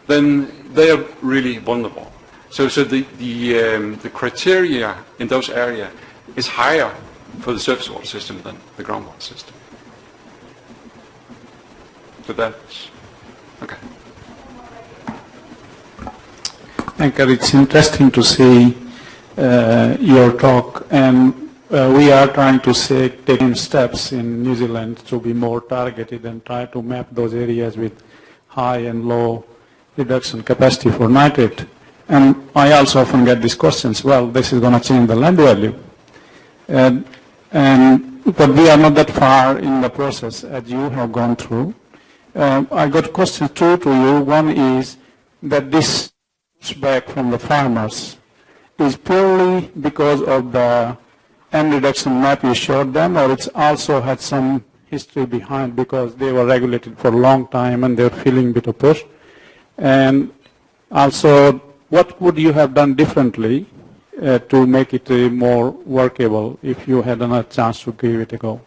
then they are really vulnerable. So the criteria in those areas is higher for the surface water system than the groundwater system. So that's okay. Thank you. It's interesting to see your talk, and we are trying to take steps in New Zealand to be more targeted and try to map those areas with high and low reduction capacity for nitrate. And I also often get these questions, well, this is going to change the land value. But we are not that far in the process as you have gone through. I got questions two to you. One is that this pushback from the farmers is purely because of the end reduction map you showed them, or it's also had some history behind because they were regulated for a long time and they're feeling a bit of push. And also, what would you have done differently to make it more workable if you had another chance to give it a go?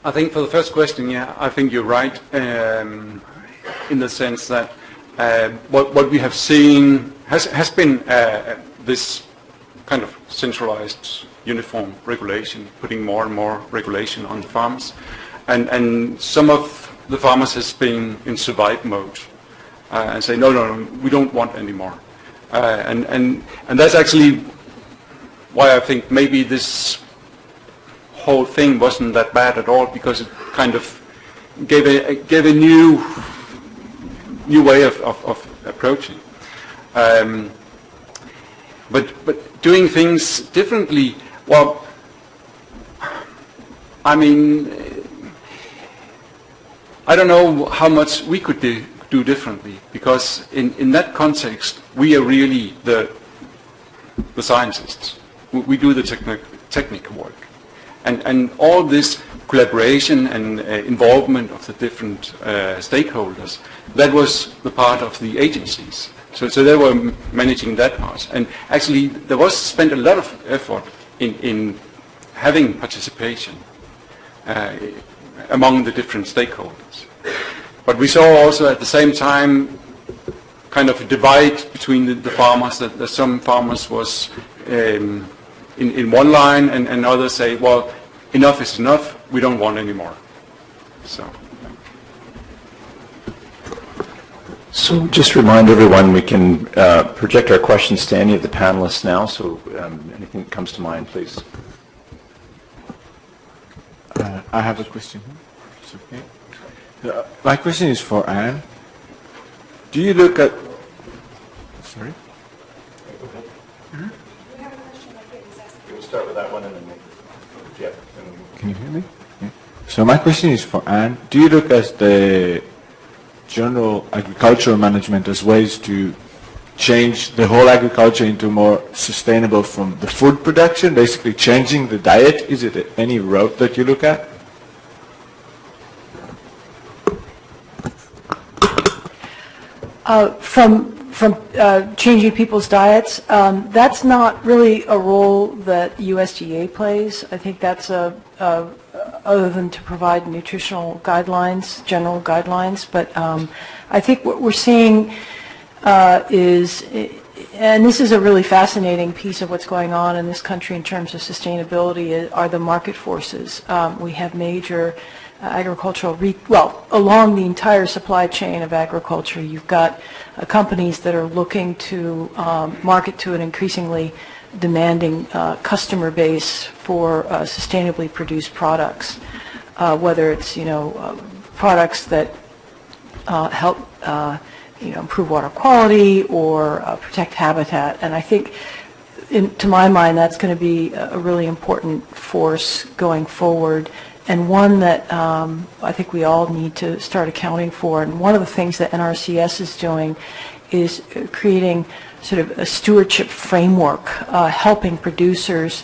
I think for the first question, yeah, I think you're right in the sense that what we have seen has been this kind of centralized uniform regulation, putting more and more regulation on the farms. And some of the farmers has been in survive mode and say, no, we don't want any more. And that's actually why I think maybe this whole thing wasn't that bad at all, because it kind of gave a new way of approaching. But doing things differently, well, I mean, I don't know how much we could do differently, because in that context, we are really the scientists. We do the technical work. And all this collaboration and involvement of the different stakeholders, that was the part of the agencies. So they were managing that part. And actually, there was spent a lot of effort in having participation among the different stakeholders. But we saw also at the same time kind of a divide between the farmers, that some farmers was in one line, and others say, well, enough is enough, we don't want any more. So just remind everyone, we can project our questions to any of the panelists now, so anything that comes to mind, please. I have a question. It's okay. My question is for Anne. Do you look at... Sorry? We'll start with that one and then Jeff. Can you hear me? Yeah. So my question is for Anne. Do you look at the general agricultural management as ways to change the whole agriculture into more sustainable from the food production, basically changing the diet? Is it any road that you look at? From changing people's diets, that's not really a role that USDA plays. I think that's other than to provide nutritional guidelines, general guidelines. But I think what we're seeing is, and this is a really fascinating piece of what's going on in this country in terms of sustainability, are the market forces. We have major agricultural, along the entire supply chain of agriculture, you've got companies that are looking to market to an increasingly demanding customer base for sustainably produced products, whether it's products that help improve water quality or protect habitat. And I think, to my mind, that's going to be a really important force going forward, and one that I think we all need to start accounting for. And one of the things that NRCS is doing is creating sort of a stewardship framework, helping producers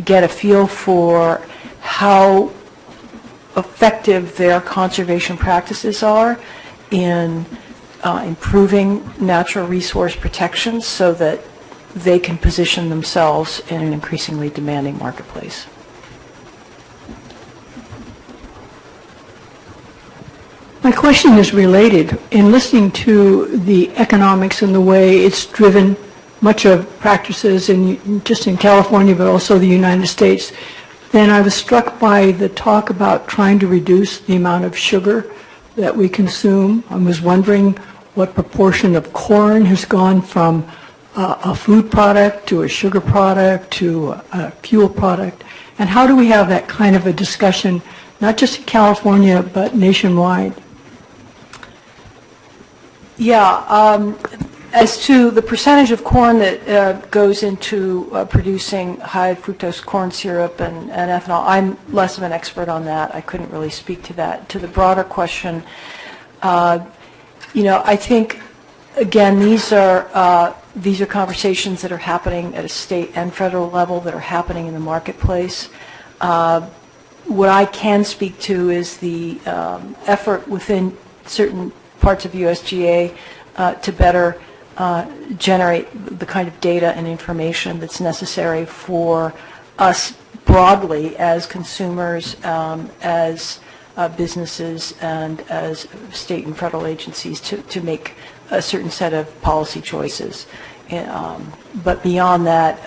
get a feel for how effective their conservation practices are in improving natural resource protection so that they can position themselves in an increasingly demanding marketplace. My question is related. In listening to the economics and the way it's driven much of practices just in California, but also the United States, then I was struck by the talk about trying to reduce the amount of sugar that we consume. I was wondering what proportion of corn has gone from a food product to a sugar product to a fuel product, and how do we have that kind of a discussion, not just in California, but nationwide? Yeah, as to the percentage of corn that goes into producing high fructose corn syrup and ethanol, I'm less of an expert on that. I couldn't really speak to that. To the broader question, I think, again, these are conversations that are happening at a state and federal level, that are happening in the marketplace. What I can speak to is the effort within certain parts of USDA to better generate the kind of data and information that's necessary for us broadly as consumers, as businesses, and as state and federal agencies to make a certain set of policy choices. But beyond that,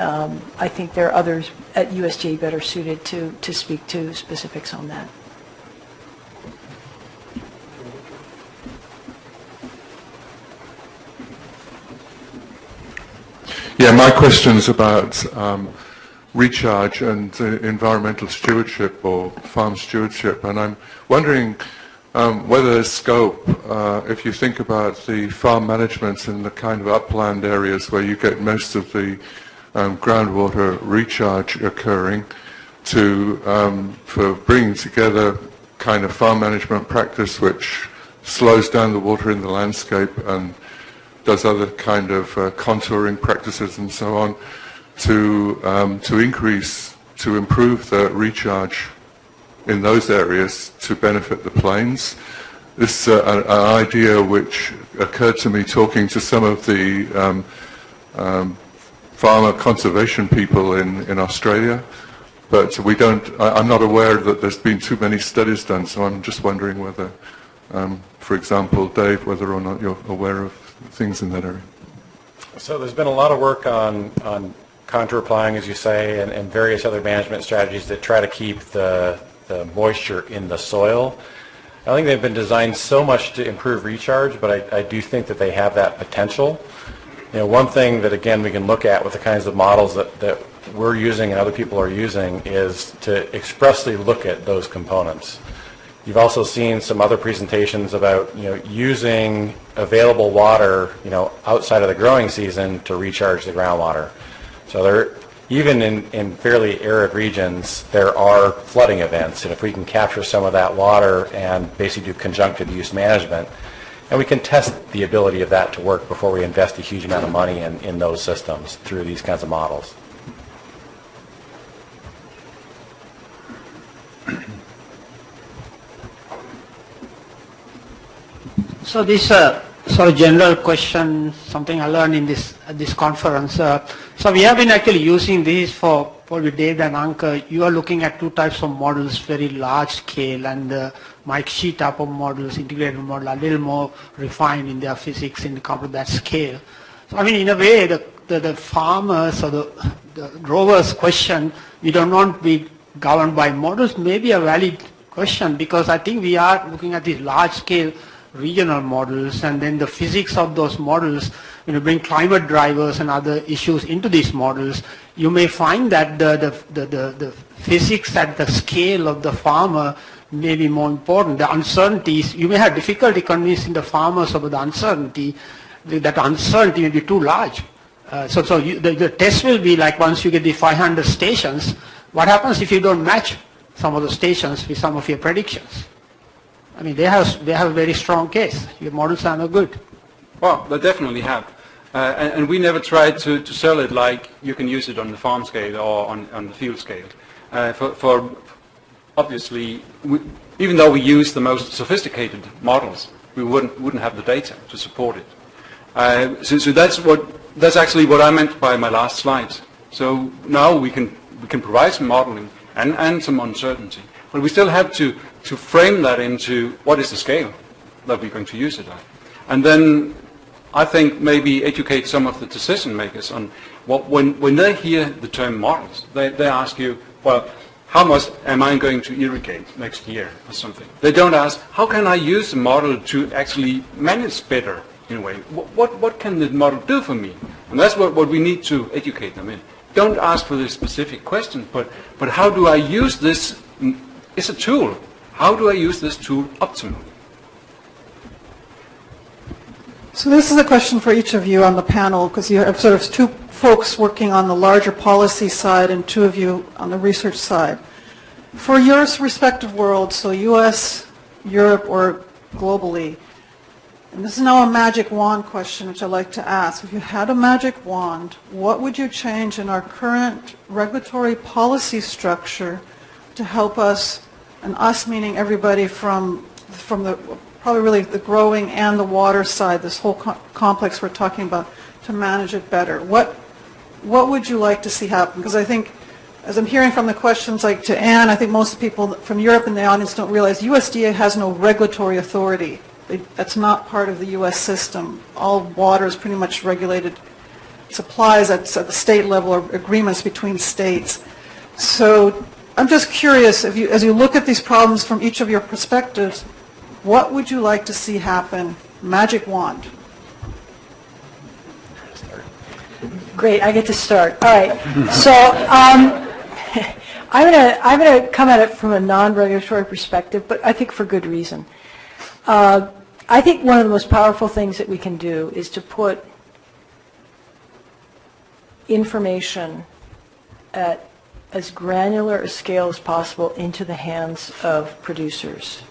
I think there are others at USDA better suited to speak to specifics on that. Yeah, my question's about recharge and environmental stewardship or farm stewardship, and I'm wondering whether there's scope, if you think about the farm management in the kind of upland areas where you get most of the groundwater recharge occurring, for bringing together kind of farm management practice which slows down the water in the landscape and does other kind of contouring practices and so on to improve the recharge in those areas to benefit the plains. This is an idea which occurred to me talking to some of the farmer conservation people in Australia, but I'm not aware that there's been too many studies done, so I'm just wondering whether, for example, Dave, whether or not you're aware of things in that area. So there's been a lot of work on contour ploughing, as you say, and various other management strategies that try to keep the moisture in the soil. I think they've been designed so much to improve recharge, but I do think that they have that potential. One thing that, again, we can look at with the kinds of models that we're using and other people are using is to expressly look at those components. You've also seen some other presentations about using available water outside of the growing season to recharge the groundwater. So even in fairly arid regions, there are flooding events, and if we can capture some of that water and basically do conjunctive use management, And we can test the ability of that to work before we invest a huge amount of money in those systems through these kinds of models. So this sort of general question, something I learned in this conference. So we have been actually using these for probably Dave and Anka. You are looking at two types of models, very large scale, and Mike Shee type of models, integrated model, a little more refined in their physics in compared to that scale. So I mean, in a way, the farmers or the growers' question, we don't want to be governed by models, may be a valid question, because I think we are looking at these large scale regional models, and then the physics of those models, bring climate drivers and other issues into these models, you may find that the physics at the scale of the farmer may be more important. The uncertainties, you may have difficulty convincing the farmers about the uncertainty. That uncertainty may be too large. The test will be like, once you get the 500 stations, what happens if you don't match some of the stations with some of your predictions? I mean, they have a very strong case. Your models are no good. Well, they definitely have. And we never tried to sell it like you can use it on the farm scale or on the field scale. For obviously, even though we use the most sophisticated models, we wouldn't have the data to support it. So that's actually what I meant by my last slide. So now we can provide some modeling and some uncertainty, but we still have to frame that into what is the scale that we're going to use it at. And then I think maybe educate some of the decision makers on when they hear the term models, they ask you, well, how much am I going to irrigate next year or something? They don't ask, how can I use the model to actually manage better in a way? What can the model do for me? And that's what we need to educate them in. Don't ask for the specific question, but how do I use this? It's a tool. How do I use this tool optimally? So this is a question for each of you on the panel, because you have sort of two folks working on the larger policy side and two of you on the research side. For your respective worlds, so US, Europe, or globally, and this is now a magic wand question, which I like to ask. If you had a magic wand, what would you change in our current regulatory policy structure to help us, and us meaning everybody from the probably really the growing and the water side, this whole complex we're talking about, to manage it better? What would you like to see happen? Because I think, as I'm hearing from the questions like to Anne, I think most people from Europe in the audience don't realize USDA has no regulatory authority. That's not part of the U.S. system. All water is pretty much regulated supplies at the state level or agreements between states. So I'm just curious, as you look at these problems from each of your perspectives, what would you like to see happen? Magic wand. Great, I get to start. All right. So I'm gonna come at it from a non-regulatory perspective, but I think for good reason. I think one of the most powerful things that we can do is to put information at as granular a scale as possible into the hands of producers.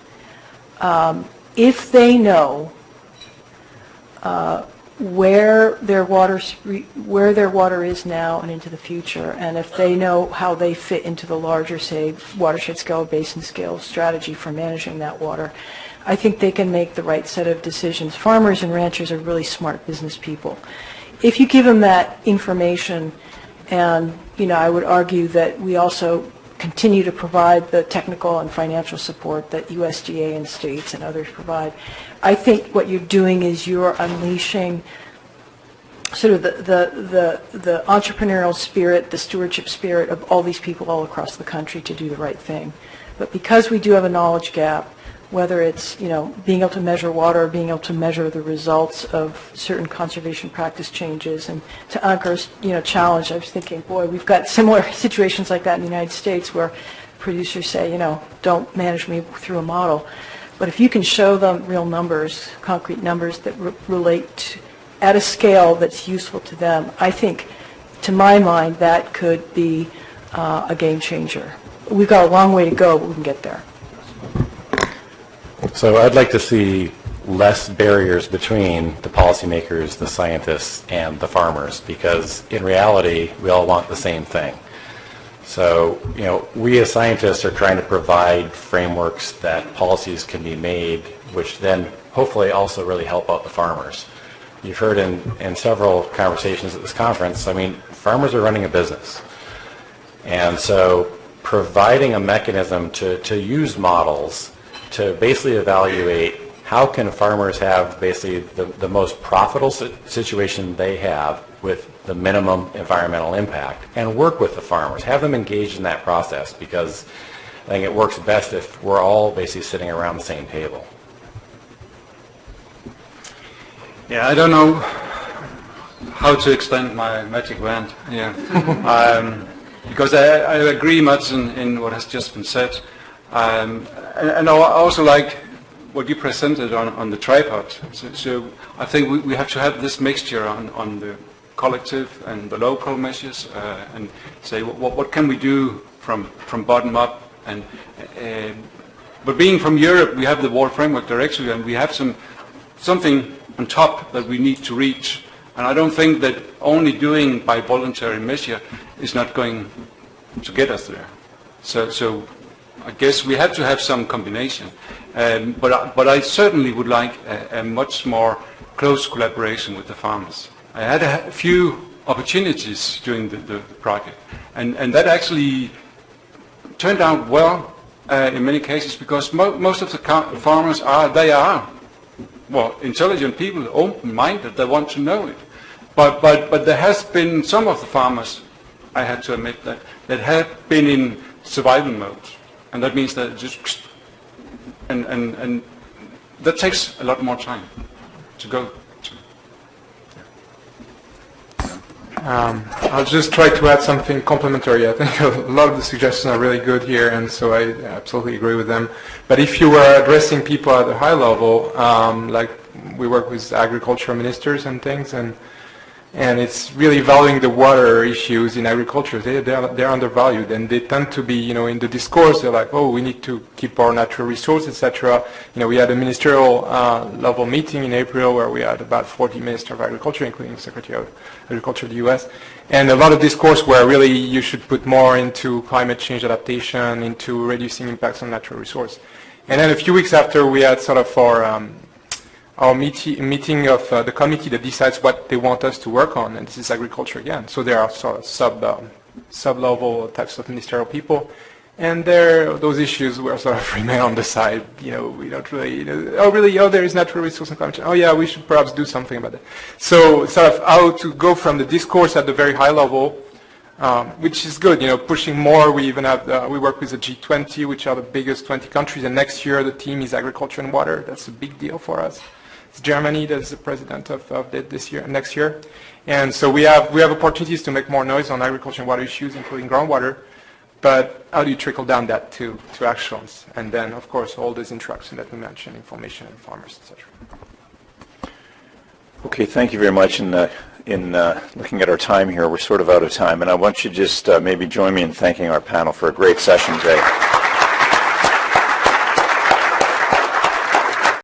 If they know where their water is now and into the future, and if they know how they fit into the larger, say, watershed scale, basin scale strategy for managing that water, I think they can make the right set of decisions. Farmers and ranchers are really smart business people. If you give them that information, and I would argue that we also continue to provide the technical and financial support that USDA and states and others provide, I think what you're doing is you're unleashing sort of the entrepreneurial spirit, the stewardship spirit of all these people all across the country to do the right thing. But because we do have a knowledge gap, whether it's being able to measure water, or being able to measure the results of certain conservation practice changes, and to Anker's challenge, I was thinking, boy, we've got similar situations like that in the United States where producers say, don't manage me through a model. But if you can show them real numbers, concrete numbers that relate at a scale that's useful to them, I think, to my mind, that could be a game changer. We've got a long way to go, but we can get there. So I'd like to see less barriers between the policymakers, the scientists, and the farmers, because in reality, we all want the same thing. So, we as scientists are trying to provide frameworks that policies can be made, which then hopefully also really help out the farmers. You've heard in several conversations at this conference, farmers are running a business. And so providing a mechanism to use models to basically evaluate how can farmers have basically the most profitable situation they have with the minimum environmental impact, and work with the farmers, have them engaged in that process, because I think it works best if we're all basically sitting around the same table. Yeah, I don't know how to extend my magic wand here, because I agree much in what has just been said, and I also like what you presented on the tripod. So I think we have to have this mixture on the collective and the local measures, and say what can we do from bottom up. And but being from Europe, we have the World Framework Directive, and we have something on top that we need to reach. And I don't think that only doing by voluntary measure is not going to get us there. So I guess we have to have some combination. But I certainly would like a much more close collaboration with the farmers. I had a few opportunities during the project, and that actually turned out well in many cases, because most of the farmers are intelligent people, open-minded, they want to know it. But there has been some of the farmers, I have to admit, that have been in survival mode, and that means that just and that takes a lot more time to go to. I'll just try to add something complementary. I think a lot of the suggestions are really good here, and so I absolutely agree with them. But if you were addressing people at a high level, like we work with agriculture ministers and things, and it's really valuing the water issues in agriculture. They're undervalued, and they tend to be, in the discourse, they're like, oh, we need to keep our natural resources, etc. We had a ministerial level meeting in April where we had about 40 ministers of agriculture, including Secretary of Agriculture of the U.S., and a lot of discourse where really you should put more into climate change adaptation, into reducing impacts on natural resource. And then a few weeks after, we had sort of our meeting of the committee that decides what they want us to work on, and this is agriculture again. So there are sort of sub-level types of ministerial people, and those issues were sort of remain on the side. We don't really, there is natural resource and climate change. Oh yeah, we should perhaps do something about that. So sort of how to go from the discourse at the very high level, which is good, pushing more. We even have, we work with the G20, which are the biggest 20 countries, and next year the theme is agriculture and water. That's a big deal for us. It's Germany that is the president of next year. And so we have opportunities to make more noise on agriculture and water issues, including groundwater. But how do you trickle down that to actions? And then, of course, all these interactions that we mentioned, information and farmers, etc. Okay, thank you very much. In looking at our time here, we're sort of out of time, and I want you to just maybe join me in thanking our panel for a great session today.